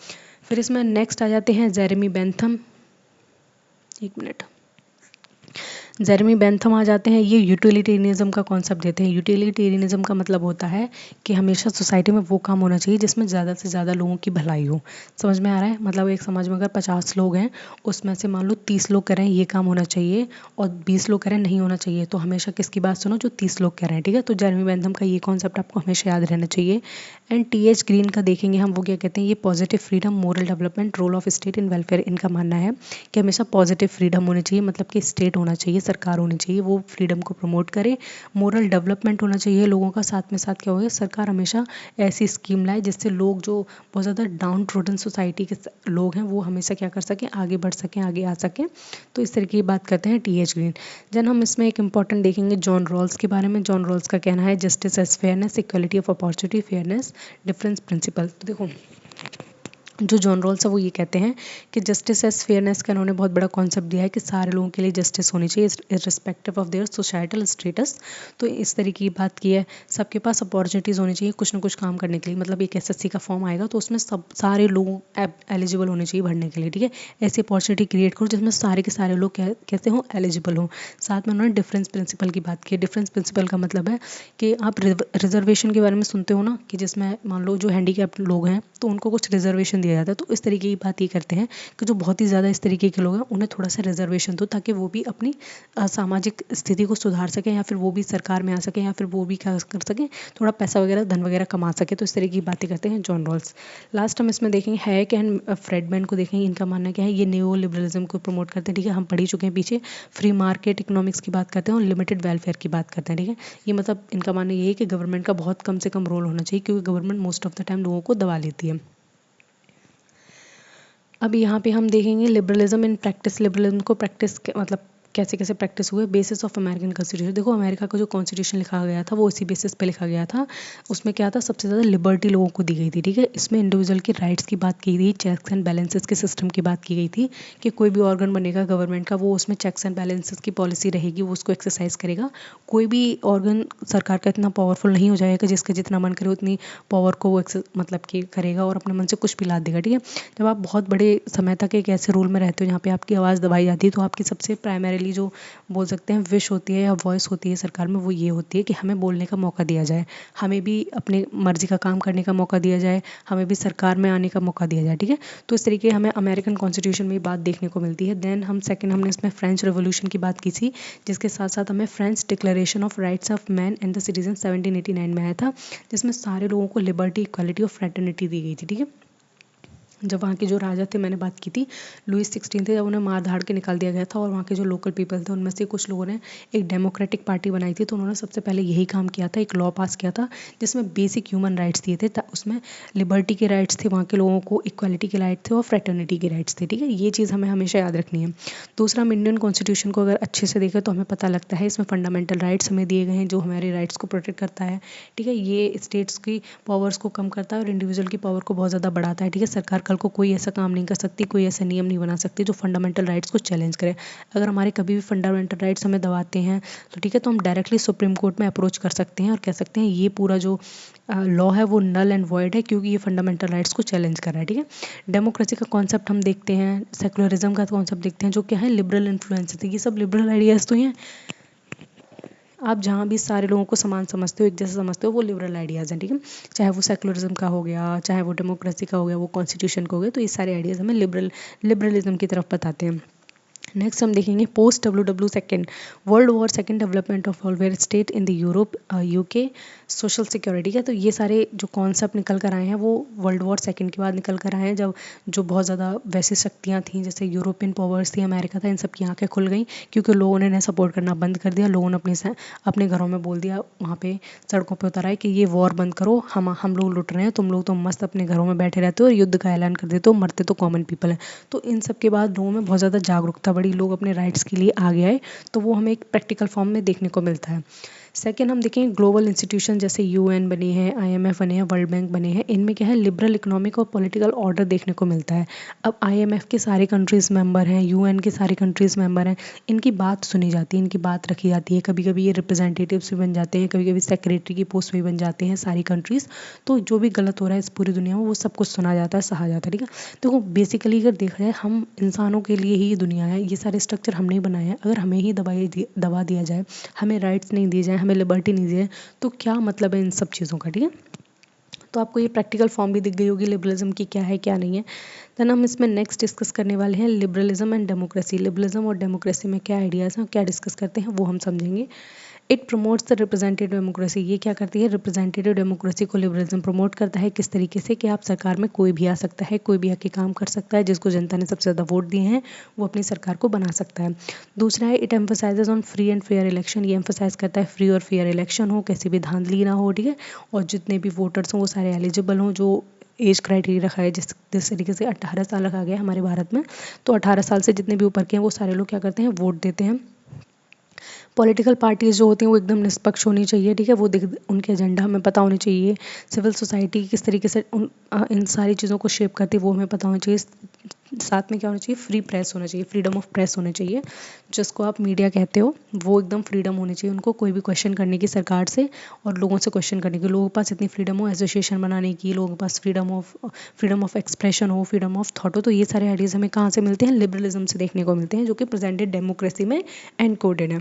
फिर इसमें नेक्स्ट आ जाते हैं जेरेमी बेंथम, एक मिनट, जेरेमी बेंथम आ जाते हैं। ये यूटिलिटेरियनिज्म का कॉन्सेप्ट देते हैं। यूटिलिटेरियनिज्म का मतलब होता है कि हमेशा सोसाइटी में वो काम होना चाहिए जिसमें ज़्यादा से ज़्यादा लोगों की भलाई हो। समझ में आ रहा है? मतलब एक समाज में अगर 50 लोग हैं, उसमें से मान लो 30 लोग कह रहे हैं ये काम होना चाहिए और 20 लोग कह रहे हैं नहीं होना चाहिए, तो हमेशा किसकी बात सुनो, जो 30 लोग कह रहे हैं, ठीक है। तो जेरेमी बेंथम का ये कॉन्सेप्ट आपको हमेशा याद रहना चाहिए। And TH. ग्रीन का देखेंगे हम, वो क्या कहते हैं, ये positive freedom, moral development, role of state in welfare. इनका मानना है कि हमेशा पॉजिटिव फ्रीडम होनी चाहिए, मतलब कि स्टेट होना चाहिए, सरकार होनी चाहिए, वो फ्रीडम को प्रमोट करे। मोरल डेवलपमेंट होना चाहिए लोगों का, साथ में साथ क्या होगा, सरकार हमेशा ऐसी स्कीम लाए जिससे लोग जो बहुत ज़्यादा डाउन ट्रोडन सोसाइटी के लोग हैं वो हमेशा क्या कर सकें, आगे बढ़ सकें, आगे आ सकें। तो इस तरीके की बात करते हैं टी.एच. ग्रीन। जन हम इसमें एक इंपॉर्टेंट देखेंगे जॉन रॉल्स के बारे में। जॉन रॉल्स का कहना है justice as fairness, equality of opportunity, fairness, difference principle. तो देखो जो जॉन रॉल्स है वो ये कहते हैं कि जस्टिस एज फेयरनेस का इन्होंने बहुत बड़ा कॉन्सेप्ट दिया है कि सारे लोगों के लिए जस्टिस होनी चाहिए respective of their societal status. तो इस तरीके की बात की है। सबके पास अपॉर्चुनिटीज़ होनी चाहिए कुछ ना कुछ काम करने के लिए, मतलब एक एसएससी का फॉर्म आएगा तो उसमें सब सारे लोग एलिजिबल होने चाहिए भरने के लिए, ठीक है। ऐसी अपॉर्चुनिटी क्रिएट करो जिसमें सारे के सारे लोग कैसे हों, एलिजिबल हों। साथ में उन्होंने डिफरेंस प्रिंसिपल की बात की है। डिफरेंस प्रिंसिपल का मतलब है कि आप रिजर्वेशन के बारे में सुनते हो ना, कि जिसमें मान लो जो हैंडीकैप्ड लोग हैं तो उनको कुछ रिजर्वेशन दिया जाता है। तो इस तरीके की बात ये करते हैं कि जो बहुत ही ज़्यादा इस तरीके के लोग हैं उन्हें थोड़ा सा रिजर्वेशन दो, ताकि वो भी अपनी सामाजिक स्थिति को सुधार सकें, या फिर वो भी सरकार में आ सकें, या फिर वो भी क्या कर सकें, थोड़ा पैसा वगैरह, धन वगैरह कमा सके। तो इस तरीके की बातें करते हैं जॉन रॉल्स। लास्ट हम इसमें देखेंगे हैक एंड फ्रेडमैन को देखेंगे। इनका मानना क्या है, ये न्यू लिबरलिज्म को प्रमोट करते हैं, ठीक है। हम पढ़ ही चुके हैं पीछे, फ्री मार्केट इकोनॉमिक्स की बात करते हैं और लिमिटेड वेलफेयर की बात करते हैं, ठीक है। ये मतलब इनका मानना ये है कि गवर्नमेंट का बहुत कम से कम रोल होना चाहिए, क्योंकि government most of the time लोगों को दबा लेती है। अब यहाँ पे हम देखेंगे लिबरलिज्म इन प्रैक्टिस। लिबरलिज्म को प्रैक्टिस मतलब कैसे कैसे प्रैक्टिस हुए। बेसिस ऑफ अमेरिकन कॉन्स्टिट्यूशन, देखो अमेरिका का जो कॉन्स्टिट्यूशन लिखा गया था वो उसी बेसिस पे लिखा गया था। उसमें क्या था, सबसे ज़्यादा लिबर्टी लोगों को दी गई थी, ठीक है। इसमें इंडिविजुअल की राइट्स की बात की गई, चेक्स एंड बैलेंसेस के सिस्टम की बात की गई थी कि कोई भी ऑर्गन बनेगा गवर्नमेंट का, वो उसमें चेक्स एंड बैलेंसेस की पॉलिसी रहेगी, वो उसको एक्सरसाइज करेगा। कोई भी ऑर्गन सरकार का इतना पावरफुल नहीं हो जाएगा जिसका जितना मन करे उतनी पावर को वो मतलब कि करेगा और अपने मन से कुछ भी ला देगा, ठीक है। जब आप बहुत बड़े समय तक एक ऐसे रूल में रहते हो जहाँ पे आपकी आवाज़ दबाई जाती है, तो आपकी सबसे प्राइमरीली जो बोल सकते हैं विश होती है या वॉइस होती है सरकार में, वो ये होती है कि हमें बोलने का मौका दिया जाए, हमें भी अपने मर्जी का काम करने का मौका दिया जाए, हमें भी सरकार में आने का मौका दिया जाए, ठीक है। तो इस तरीके हमें अमेरिकन कॉन्स्टिट्यूशन में बात देखने को मिलती है। देन हम सेकंड हमने इसमें फ्रेंच रेवोल्यूशन की बात की थी, जिसके साथ साथ हमें French declaration of rights of man and the citizen 1789 में आया था, जिसमें सारे लोगों को लिबर्टी, इक्वालिटी और फ्रेटर्निटी दी गई थी, ठीक है। जब वहाँ के जो राजा थे, मैंने बात की थी लुईस 16 थे, जब उन्हें मार धाड़ के निकाल दिया गया था और वहाँ के जो लोकल पीपल थे उनमें से कुछ लोगों ने एक डेमोक्रेटिक पार्टी बनाई थी, तो उन्होंने सबसे पहले यही काम किया था, एक लॉ पास किया था जिसमें बेसिक ह्यूमन राइट्स दिए थे। उसमें लिबर्टी के राइट्स थे वहाँ के लोगों को, इक्वालिटी के राइट थे और फ्रेटर्निटी के राइट्स थे, ठीक है। ये चीज़ हमें हमेशा याद रखनी है। दूसरा, हम इंडियन कॉन्स्टिट्यूशन को अगर अच्छे से देखें तो हमें पता लगता है इसमें फंडामेंटल राइट्स हमें दिए गए हैं जो हमारे राइट्स को प्रोटेक्ट करता है, ठीक है। ये स्टेट्स की पावर्स को कम करता है और इंडिविजुअल की पावर को बहुत ज़्यादा बढ़ाता है, ठीक है। सरकार कल को कोई ऐसा काम नहीं कर सकती, कोई ऐसा नियम नहीं बना सकती जो फंडामेंटल राइट्स को चैलेंज करे। अगर हमारे कभी भी फंडामेंटल राइट्स हमें दबाते हैं तो ठीक है, तो हम डायरेक्टली सुप्रीम कोर्ट में अप्रोच कर सकते हैं और कह सकते हैं ये पूरा जो लॉ है वो नल एंड वॉइड है क्योंकि ये फंडामेंटल राइट्स को चैलेंज कर रहा है, ठीक है। डेमोक्रेसी का कॉन्सेप्ट हम देखते हैं, सेकुलरिज्म का कॉन्सेप्ट देखते हैं जो क्या है, लिबरल इन्फ्लुएंस है। ये सब लिबरल आइडियाज़ तो हैं। आप जहाँ भी सारे लोगों को समान समझते हो, एक जैसा समझते हो, वो लिबरल आइडियाज़ हैं, ठीक है। चाहे वो सेकुलरिज्म का हो गया, चाहे वो डेमोक्रेसी का हो गया, वो कॉन्स्टिट्यूशन का हो गया, तो ये सारे आइडियाज़ हमें लिबरलिज्म की तरफ बताते हैं। नेक्स्ट हम देखेंगे post WW2 world war second, development of welfare state in the Europe, UK, social security का। तो ये सारे जो कॉन्सेप्ट निकल कर आए हैं वो वर्ल्ड वॉर सेकेंड के बाद निकल कर आए हैं, जब जो बहुत ज़्यादा वैसी शक्तियाँ थीं जैसे यूरोपियन पावर्स थी, अमेरिका था, इन सब की आंखें खुल गई क्योंकि लोगों ने सपोर्ट करना बंद कर दिया। लोगों ने अपने घरों में बोल दिया, वहाँ पे सड़कों पे उतर आए कि ये वॉर बंद करो, हम लोग लुट रहे हैं, तुम लोग तो मस्त अपने घरों में बैठे रहते हो और युद्ध का ऐलान कर देते हो, मरते तो कॉमन पीपल है। तो इन सब के बाद लोगों में बहुत ज़्यादा जागरूकता बढ़ी, लोग अपने राइट्स के लिए आगे आए, तो वो हमें एक प्रैक्टिकल फॉर्म में देखने को मिलता है। सेकेंड, हम देखेंगे ग्लोबल इंस्टीट्यूशन जैसे UN बने हैं, IMF बने हैं, वर्ल्ड बैंक बने हैं, इनमें क्या है, लिबरल इकोनॉमिक और पॉलिटिकल ऑर्डर देखने को मिलता है। अब IMF के सारे कंट्रीज़ मेंबर हैं, UN के सारे कंट्रीज़ मेंबर हैं, इनकी बात सुनी जाती है, इनकी बात रखी जाती है। कभी कभी ये रिप्रेजेंटेटिव्स भी बन जाते हैं, कभी कभी सेक्रेटरी की पोस्ट भी बन जाते हैं सारी कंट्रीज़। तो जो भी गलत हो रहा है इस पूरी दुनिया में वो सब कुछ सुना जाता है, सहा जाता है, ठीक है। देखो बेसिकली अगर देखा जाए, हम इंसानों के लिए ही ये दुनिया है, ये सारे स्ट्रक्चर हमने ही बनाए हैं। अगर हमें ही दबा दिया जाए, हमें राइट्स नहीं दिए जाए, हमें लिबर्टी नहीं दी जाए, तो क्या मतलब है इन सब चीज़ों का, ठीक है। तो आपको ये प्रैक्टिकल फॉर्म भी दिख गई होगी लिबरलिज्म की क्या है क्या नहीं है। देन हम इसमें नेक्स्ट डिस्कस करने वाले हैं लिबरलिज्म एंड डेमोक्रेसी। लिबरलिज्म और डेमोक्रेसी में क्या आइडियाज़ हैं, क्या डिस्कस करते हैं, वो हम समझेंगे। It promotes the representative democracy, ये क्या करती है, रिप्रेजेंटेटिव डेमोक्रेसी को लिबरलिज्म प्रमोट करता है। किस तरीके से कि आप सरकार में कोई भी आ सकता है, कोई भी आके काम कर सकता है, जिसको जनता ने सबसे ज़्यादा वोट दिए हैं वो अपनी सरकार को बना सकता है। दूसरा है, it emphasises on free and fair election, ये एम्फोसाइज करता है फ्री और फेयर इलेक्शन हो, कैसी भी धांधली ना हो, ठीक है। और जितने भी वोटर्स हों वो सारे एलिजिबल हों, जो एज क्राइटेरिया रखा है जिस तरीके से 18 साल रखा गया है हमारे भारत में, तो 18 साल से जितने भी ऊपर के हैं वो सारे लोग क्या करते हैं, वोट देते हैं। पॉलिटिकल पार्टीज़ जो होती हैं वो एकदम निष्पक्ष होनी चाहिए, ठीक है, वो उनके एजेंडा हमें पता होने चाहिए। सिविल सोसाइटी किस तरीके से इन सारी चीज़ों को शेप करती है वो हमें पता होना चाहिए। साथ में क्या होना चाहिए, फ्री प्रेस होना चाहिए, फ्रीडम ऑफ प्रेस होना चाहिए, जिसको आप मीडिया कहते हो, वो एकदम फ्रीडम होनी चाहिए उनको, कोई भी क्वेश्चन करने की सरकार से और लोगों से क्वेश्चन करने की, लोगों के पास इतनी फ्रीडम हो एसोसिएशन बनाने की, लोगों के पास फ्रीडम ऑफ एक्सप्रेशन हो, फ्रीडम ऑफ थॉट हो। तो ये सारे आइडियाज़ हमें कहाँ से मिलते हैं, लिबरलिज्म से देखने को मिलते हैं, जो कि प्रेजेंटेड डेमोक्रेसी में एनकोडेड है,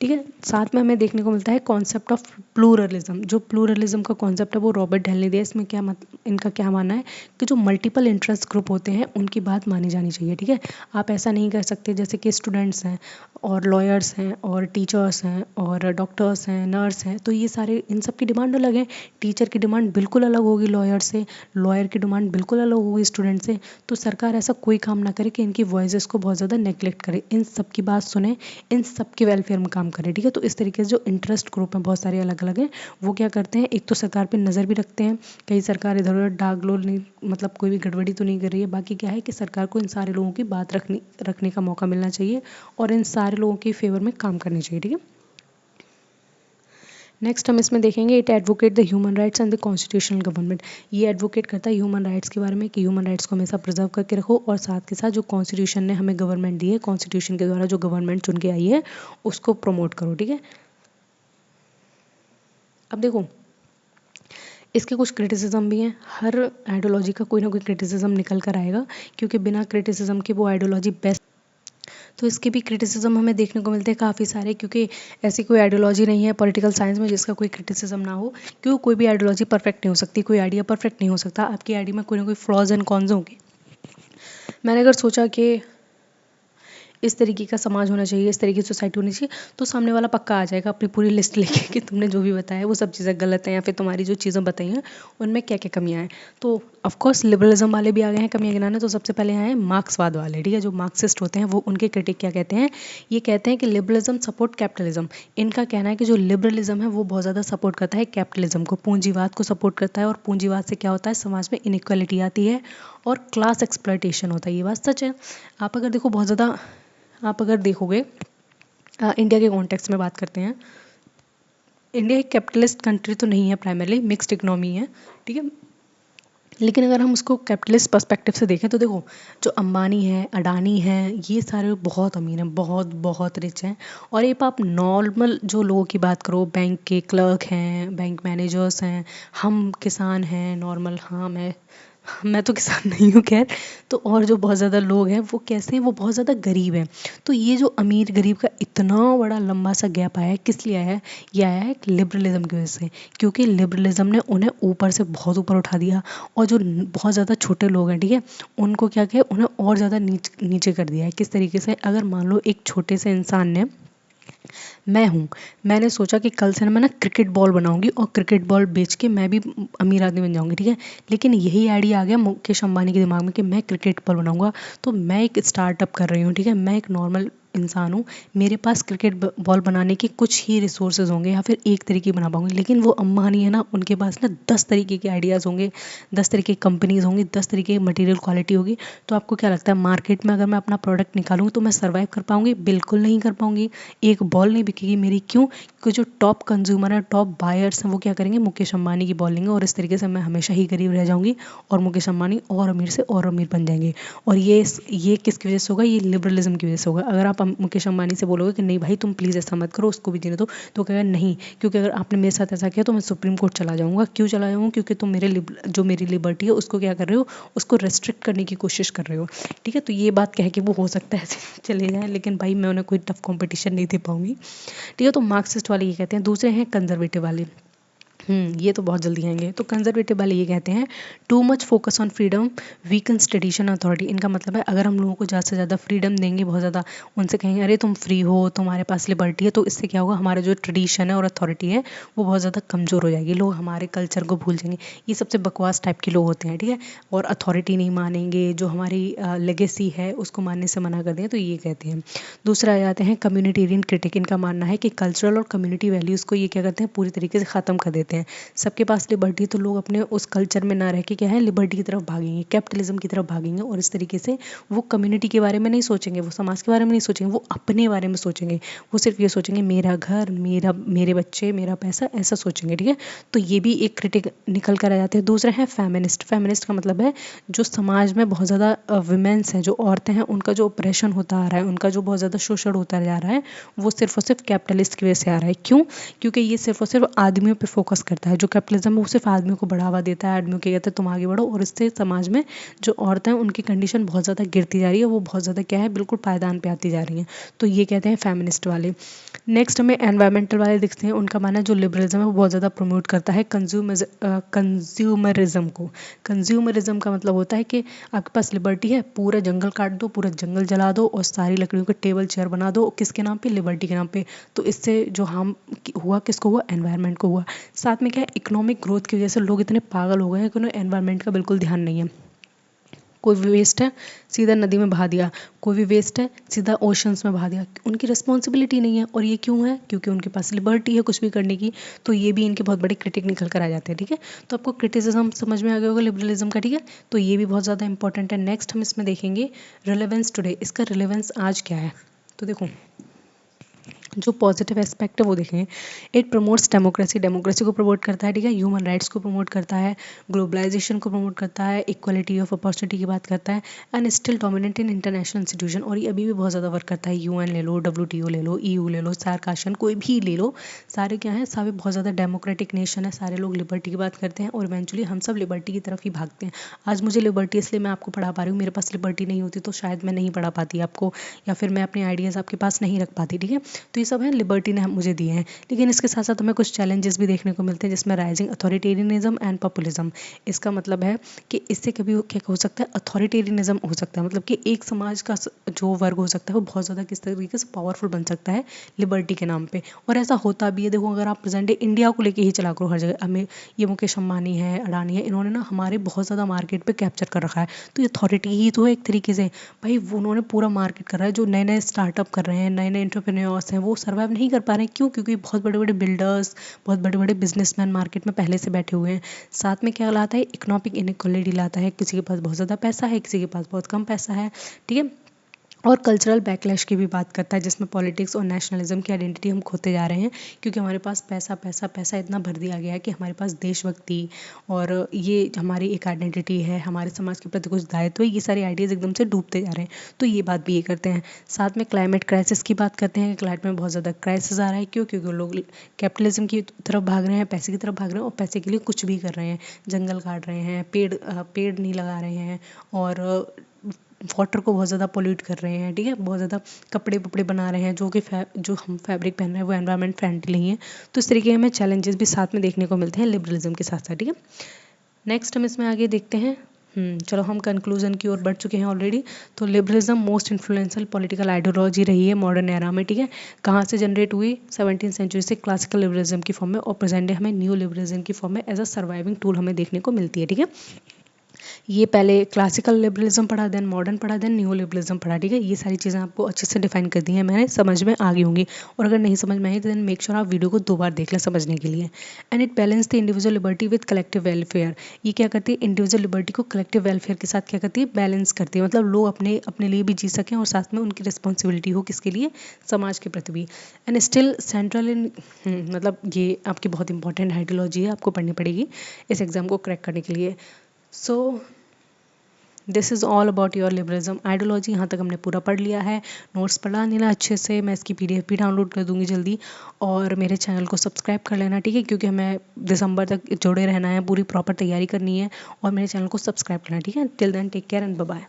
ठीक है। साथ में हमें देखने को मिलता है कॉन्सेप्ट ऑफ प्लूरलिज्म। जो प्लूरलिज्म का कॉन्सेप्ट है वो रॉबर्ट डेल ने दिया। इसमें क्या इनका क्या मानना है कि जो मल्टीपल इंटरेस्ट ग्रुप होते हैं उनकी बात मानी जानी चाहिए, ठीक है। आप ऐसा नहीं कर सकते जैसे कि स्टूडेंट्स हैं और लॉयर्स हैं और टीचर्स हैं और डॉक्टर्स हैं, नर्स हैं, तो ये सारे इन सब की डिमांड अलग है। टीचर की डिमांड बिल्कुल अलग होगी लॉयर से, लॉयर की डिमांड बिल्कुल अलग होगी स्टूडेंट से। तो सरकार ऐसा कोई काम ना करे कि इनकी वॉइसेस को बहुत ज़्यादा नेगलेक्ट करे, इन सब की बात सुने, इन सब के वेलफेयर में काम करें, ठीक है। तो इस तरीके से जो इंटरेस्ट ग्रुप हैं बहुत सारे अलग अलग हैं, वो क्या करते हैं, एक तो सरकार पे नज़र भी रखते हैं, कहीं सरकार इधर उधर डाग डोल नहीं, मतलब कोई भी गड़बड़ी तो नहीं कर रही है। बाकी क्या है कि सरकार को इन सारे लोगों की बात रखने का मौका मिलना चाहिए और इन सारे लोगों के फेवर में काम करनी चाहिए, ठीक है। नेक्स्ट हम इसमें देखेंगे, it advocate the human rights and the constitutional government. ये एडवोकेट करता है ह्यूमन राइट्स के बारे में कि ह्यूमन राइट्स को हमेशा प्रिजर्व करके रखो, और साथ के साथ जो कॉन्स्टिट्यूशन ने हमें गवर्नमेंट दी है, कॉन्स्टिट्यूशन के द्वारा जो गवर्नमेंट चुन के आई है उसको प्रमोट करो, ठीक है। अब देखो, इसके कुछ क्रिटिसिज्म भी हैं, हर आइडियोलॉजी का कोई ना कोई क्रिटिसिज्म निकल कर आएगा, क्योंकि बिना क्रिटिसिज्म के वो आइडियोलॉजी बेस्ट। तो इसके भी क्रिटिसिज्म हमें देखने को मिलते हैं काफ़ी सारे, क्योंकि ऐसी कोई आइडियोलॉजी नहीं है पॉलिटिकल साइंस में जिसका कोई क्रिटिसिज्म ना हो, क्योंकि कोई भी आइडियोलॉजी परफेक्ट नहीं हो सकती, कोई आइडिया परफेक्ट नहीं हो सकता, आपकी आइडिया में कोई ना कोई फ्लॉज एंड कॉन्स होंगे। मैंने अगर सोचा कि इस तरीके का समाज होना चाहिए, इस तरीके की सोसाइटी होनी चाहिए, तो सामने वाला पक्का आ जाएगा अपनी पूरी लिस्ट लेके कि तुमने जो भी बताया वो सब चीज़ें गलत हैं, या फिर तुम्हारी जो चीज़ें बताई हैं उनमें क्या क्या कमियां हैं। तो ऑफकोर्स लिबरलिज्म वाले भी आ गए हैं कमियां गिनाने। तो सबसे पहले आए मार्क्सवाद वाले, ठीक है। जो मार्क्सिस्ट होते हैं वो, उनके क्रिटिक क्या कहते हैं, ये कहते हैं कि लिबरलिज्म सपोर्ट कैपिटलिज्म। इनका कहना है कि जो लिबरलिज्म है वो बहुत ज़्यादा सपोर्ट करता है कैपिटलिज्म को, पूंजीवाद को सपोर्ट करता है, और पूंजीवाद से क्या होता है, समाज में इनइक्वालिटी आती है और क्लास एक्सप्लॉयटेशन होता है। ये बात सच है। आप अगर देखो, बहुत ज़्यादा आप अगर देखोगे, इंडिया के कॉन्टेक्स्ट में बात करते हैं, इंडिया एक कैपिटलिस्ट कंट्री तो नहीं है, प्राइमरली मिक्स्ड इकोनॉमी है, ठीक है। लेकिन अगर हम उसको कैपिटलिस्ट पर्सपेक्टिव से देखें तो देखो, जो अंबानी है, अडानी है, ये सारे बहुत अमीर हैं, बहुत बहुत रिच हैं। और ये आप नॉर्मल जो लोगों की बात करो, बैंक के क्लर्क हैं, बैंक मैनेजर्स हैं, हम किसान हैं नॉर्मल, हाँ मैं तो किसान नहीं हूँ, खैर। तो और जो बहुत ज़्यादा लोग हैं वो कैसे हैं, वो बहुत ज़्यादा गरीब हैं। तो ये जो अमीर गरीब का इतना बड़ा लंबा सा गैप आया है, किस लिए आया है, ये आया है लिबरलिज्म की वजह से, क्योंकि लिबरलिज्म ने उन्हें ऊपर से बहुत ऊपर उठा दिया, और जो बहुत ज़्यादा छोटे लोग हैं, ठीक है, उनको क्या किया, उन्हें और ज़्यादा नीचे कर दिया है। किस तरीके से, अगर मान लो एक छोटे से इंसान ने, मैं हूँ, मैंने सोचा कि कल से ना मैं ना क्रिकेट बॉल बनाऊंगी और क्रिकेट बॉल बेच के मैं भी अमीर आदमी बन जाऊंगी, ठीक है। लेकिन यही आइडिया आ गया मुकेश अंबानी के दिमाग में कि मैं क्रिकेट बॉल बनाऊंगा। तो मैं एक स्टार्टअप कर रही हूँ, ठीक है, मैं एक नॉर्मल इंसान हूँ, मेरे पास क्रिकेट बॉल बनाने के कुछ ही रिसोर्सेज होंगे, या फिर एक तरीके बना पाऊंगी। लेकिन वो अंबानी है ना, उनके पास ना 10 तरीके के आइडियाज़ होंगे, 10 तरीके की कंपनीज होंगी, 10 तरीके की मटेरियल क्वालिटी होगी। तो आपको क्या लगता है, मार्केट में अगर मैं अपना प्रोडक्ट निकालूंगी तो मैं सर्वाइव कर पाऊंगी? बिल्कुल नहीं कर पाऊंगी। एक बॉल नहीं बिकेगी मेरी, क्यों? क्योंकि जो टॉप कंज्यूमर है, टॉप बायर्स हैं, वो क्या करेंगे, मुकेश अंबानी की बॉल लेंगे, और इस तरीके से मैं हमेशा ही गरीब रह जाऊंगी और मुकेश अंबानी और अमीर से और अमीर बन जाएंगे। और ये किसकी वजह से होगा, ये लिबरलिज्म की वजह से होगा। अगर आप मुकेश अंबानी से बोलोगे कि नहीं भाई तुम प्लीज़ ऐसा मत करो, उसको भी देने दो, तो कहेगा नहीं, क्योंकि अगर आपने मेरे साथ ऐसा किया तो मैं सुप्रीम कोर्ट चला जाऊंगा। क्यों चला जाऊंगा? क्योंकि तुम जो मेरी लिबर्टी है उसको क्या कर रहे हो, उसको रेस्ट्रिक्ट करने की कोशिश कर रहे हो, ठीक है। तो ये बात कह के वो हो सकता है चले जाएं, लेकिन भाई मैं उन्हें कोई टफ कंपटीशन नहीं दे पाऊंगी, ठीक है। तो मार्क्सिस्ट वाले ये कहते हैं। दूसरे हैं कंजर्वेटिव वाले, ये तो बहुत जल्दी आएंगे। तो कंजर्वेटिव वाले ये कहते हैं, too much focus on freedom weakens tradition authority. इनका मतलब है, अगर हम लोगों को ज़्यादा से ज़्यादा फ्रीडम देंगे, बहुत ज़्यादा उनसे कहेंगे अरे तुम फ्री हो, तुम्हारे पास लिबर्टी है, तो इससे क्या होगा, हमारा जो ट्रेडिशन है और अथॉरिटी है वो बहुत ज़्यादा कमज़ोर हो जाएगी, लोग हमारे कल्चर को भूल जाएंगे। ये सबसे बकवास टाइप के लोग होते हैं, ठीक है। और अथॉरिटी नहीं मानेंगे, जो हमारी लेगेसी है उसको मानने से मना कर दें, तो ये कहते हैं। दूसरा आ जाते हैं कम्युनिटेरियन क्रिटिक। इनका मानना है कि कल्चरल और कम्युनिटी वैल्यूज़ को ये क्या करते हैं, पूरी तरीके से ख़त्म कर देते हैं। सबके पास लिबर्टी, तो लोग अपने उस कल्चर में ना रह के क्या है, लिबर्टी की तरफ भागेंगे, कैपिटलिज्म की तरफ भागेंगे, और इस तरीके से वो कम्युनिटी के बारे में नहीं सोचेंगे, वो समाज के बारे में नहीं सोचेंगे, वो अपने बारे में सोचेंगे। वो सिर्फ ये सोचेंगे मेरा घर, मेरे बच्चे, मेरा पैसा, ऐसा सोचेंगे, ठीक है। तो ये भी एक क्रिटिक निकल कर आ जाते हैं। दूसरा है फेमिनिस्ट। फेमिनिस्ट का मतलब है जो समाज में बहुत ज़्यादा वुमेन्स हैं, जो औरतें हैं, उनका जो ऑपरेशन होता आ रहा है, उनका जो बहुत ज़्यादा शोषण होता जा रहा है, वो सिर्फ और सिर्फ कैपिटलिस्ट की वजह से आ रहा है। क्यों? क्योंकि ये सिर्फ और सिर्फ आदमियों पे फोकस करता है। जो कैपिटलिज्म है वो सिर्फ आदमियों को बढ़ावा देता है, आदमियों के कहते हैं तुम आगे बढ़ो, और इससे समाज में जो औरतें हैं उनकी कंडीशन बहुत ज़्यादा गिरती जा रही है, वो बहुत ज़्यादा क्या है, बिल्कुल पायदान पे आती जा रही हैं। तो ये कहते हैं फेमिनिस्ट वाले। नेक्स्ट हमें एनवायरमेंटल वाले दिखते हैं। उनका मानना है जो लिबरलिज्म है वो बहुत ज़्यादा प्रमोट करता है कंज्यूमरिज्म को। कंज्यूमरिज्म का मतलब होता है कि आपके पास लिबर्टी है, पूरा जंगल काट दो, पूरा जंगल जला दो, और सारी लकड़ियों के टेबल चेयर बना दो, किसके नाम पे, लिबर्टी के नाम पे। तो इससे जो हार्म हुआ, किसको हुआ, एनवायरनमेंट को हुआ। साथ में क्या है, इकोनॉमिक ग्रोथ की वजह से लोग इतने पागल हो गए हैं कि उन्हें एनवायरनमेंट का बिल्कुल ध्यान नहीं है। कोई भी वेस्ट है सीधा नदी में बहा दिया, कोई भी वेस्ट है सीधा ओशंस में बहा दिया, उनकी रिस्पॉन्सिबिलिटी नहीं है। और ये क्यों है? क्योंकि उनके पास लिबर्टी है कुछ भी करने की। तो ये भी इनके बहुत बड़े क्रिटिक निकल कर आ जाते हैं। ठीक है, तो आपको क्रिटिसिज्म समझ में आ गया होगा लिबरलिज्म का। ठीक है, तो ये भी बहुत ज़्यादा इंपॉर्टेंट है। नेक्स्ट हम इसमें देखेंगे रिलेवेंस टुडे, इसका रिलेवेंस आज क्या है। तो देखो जो पॉजिटिव एस्पेक्ट है वो देखें। इट प्रमोट्स डेमोक्रेसी, डेमोक्रेसी को प्रमोट करता है। ठीक है, ह्यूमन राइट्स को प्रमोट करता है, ग्लोबलाइजेशन को प्रमोट करता है, इक्वलिटी ऑफ अपॉर्चुनिटी की बात करता है, and still dominate in international institution. और ये अभी भी बहुत ज़्यादा वर्क करता है। यूएन ले लो, WTO ले लो, EU ले लो, सार्क आसन कोई भी ले लो, सारे क्या हैं, सारे बहुत ज़्यादा डेमोक्रेटिक नेशन है, सारे लोग लिबर्टी की बात करते हैं और इवेंचुअली हम सब लिबर्टी की तरफ ही भागते हैं। आज मुझे लिबर्टी इसलिए मैं आपको पढ़ा पा रही हूँ, मेरे पास लिबर्टी नहीं होती तो शायद मैं नहीं पढ़ा पाती आपको, या फिर मैं अपने आइडियाज़ आपके पास नहीं रख पाती। ठीक है, तो ये सब है लिबर्टी ने मुझे दिए हैं। लेकिन इसके साथ साथ हमें कुछ चैलेंजेस भी देखने को मिलते हैं, जिसमें राइजिंग अथॉरिटेरियनिज्म एंड पॉपुलिज्म। इसका मतलब है कि इससे कभी क्या हो सकता है, अथॉरिटेरियनिज्म हो सकता है। मतलब कि एक समाज का जो वर्ग हो सकता है वो बहुत ज़्यादा किस तरीके से पावरफुल बन सकता है लिबर्टी के नाम पे। और ऐसा होता भी है। देखो अगर आप प्रेजेंट डे इंडिया को लेके ही चला करो हर जगह, हमें ये मुकेश अंबानी है, अडानी है, इन्होंने ना हमारे बहुत ज़्यादा मार्केट पे कैप्चर कर रखा है। तो ये अथॉरिटी ही तो है एक तरीके से। भाई वो उन्होंने पूरा मार्केट कर रहा है। जो नए नए स्टार्टअप कर रहे हैं, नए नए एंटरप्रेन्योर्स हैं, वो सर्वाइव नहीं कर पा रहे हैं। क्यों? क्योंकि बहुत बड़े बड़े बिल्डर्स, बहुत बड़े बड़े बिजनेसमैन मार्केट में पहले से बैठे हुए हैं। साथ में क्या लाता है, इकोनॉमिक इनइक्वालिटी लाता है। किसी के पास बहुत ज़्यादा पैसा है, किसी के पास बहुत कम पैसा है। ठीक है, और कल्चरल बैकलैश की भी बात करता है, जिसमें पॉलिटिक्स और नेशनलिज्म की आइडेंटिटी हम खोते जा रहे हैं, क्योंकि हमारे पास पैसा पैसा पैसा इतना भर दिया गया है कि हमारे पास देशभक्ति और ये हमारी एक आइडेंटिटी है, हमारे समाज के प्रति कुछ दायित्व है, ये सारे आइडियाज़ एकदम से डूबते जा रहे हैं। तो ये बात भी ये करते हैं। साथ में क्लाइमेट क्राइसिस की बात करते हैं कि क्लाइमेट में बहुत ज़्यादा क्राइसिस आ रहा है। क्यों? क्योंकि लोग कैपिटलिज्म की तरफ भाग रहे हैं, पैसे की तरफ भाग रहे हैं और पैसे के लिए कुछ भी कर रहे हैं। जंगल काट रहे हैं, पेड़ नहीं लगा रहे हैं, और वाटर को बहुत ज़्यादा पोल्यूट कर रहे हैं। ठीक है, बहुत ज़्यादा कपड़े वपड़े बना रहे हैं जो हम फैब्रिक पहन रहे हैं वो एनवायरनमेंट फ्रेंडली नहीं है। तो इस तरीके के हमें चैलेंजेस भी साथ में देखने को मिलते हैं लिबरलिज्म के साथ साथ। ठीक है, नेक्स्ट हम इसमें आगे देखते हैं। चलो हम कंक्लूजन की ओर बढ़ चुके हैं ऑलरेडी। तो liberalism most influential political ideology रही है मॉडर्न एरा में। ठीक है, कहाँ से जनरेट हुई? 17वीं सेंचुरी से क्लासिकल लिबरलिज्म की फॉर्म में, और प्रेजेंट डे हमें न्यू लिबरलिज्म की फॉर्म में एज अ सर्वाइविंग टूल हमें देखने को मिलती है। ठीक है, ये पहले क्लासिकल लिबरलिज्म पढ़ा, देन मॉडर्न पढ़ा, देन न्यू लिबरलिज्म पढ़ा। ठीक है, ये सारी चीज़ें आपको अच्छे से डिफाइन कर दी हैं मैंने, समझ में आ गई होंगी। और अगर नहीं समझ में आई तो देन मेक श्योर आप वीडियो को 2 बार देख लें समझने के लिए। And it balance the individual liberty with collective welfare. ये क्या करती है, इंडिविजुअल लिबर्टी को कलेक्टिव वेलफेयर के साथ क्या करती है, बैलेंस करती है। मतलब लोग अपने अपने लिए भी जी सकें और साथ में उनकी रिस्पॉन्सिबिलिटी हो किसके लिए, समाज के प्रति भी। एंड स्टिल सेंट्रल इन, मतलब ये आपकी बहुत इंपॉर्टेंट आइडियोलॉजी है, आपको पढ़नी पड़ेगी इस एग्ज़ाम को क्रैक करने के लिए। So this is all about your liberalism ideology. यहाँ तक हमने पूरा पढ़ लिया है। नोट्स पढ़ा लेना अच्छे से, मैं इसकी PDF भी डाउनलोड कर दूँगी जल्दी। और मेरे चैनल को सब्सक्राइब कर लेना, ठीक है, क्योंकि हमें दिसंबर तक जुड़े रहना है, पूरी प्रॉपर तैयारी करनी है। और मेरे चैनल को सब्सक्राइब करना, ठीक है। Till then take care and bye bye.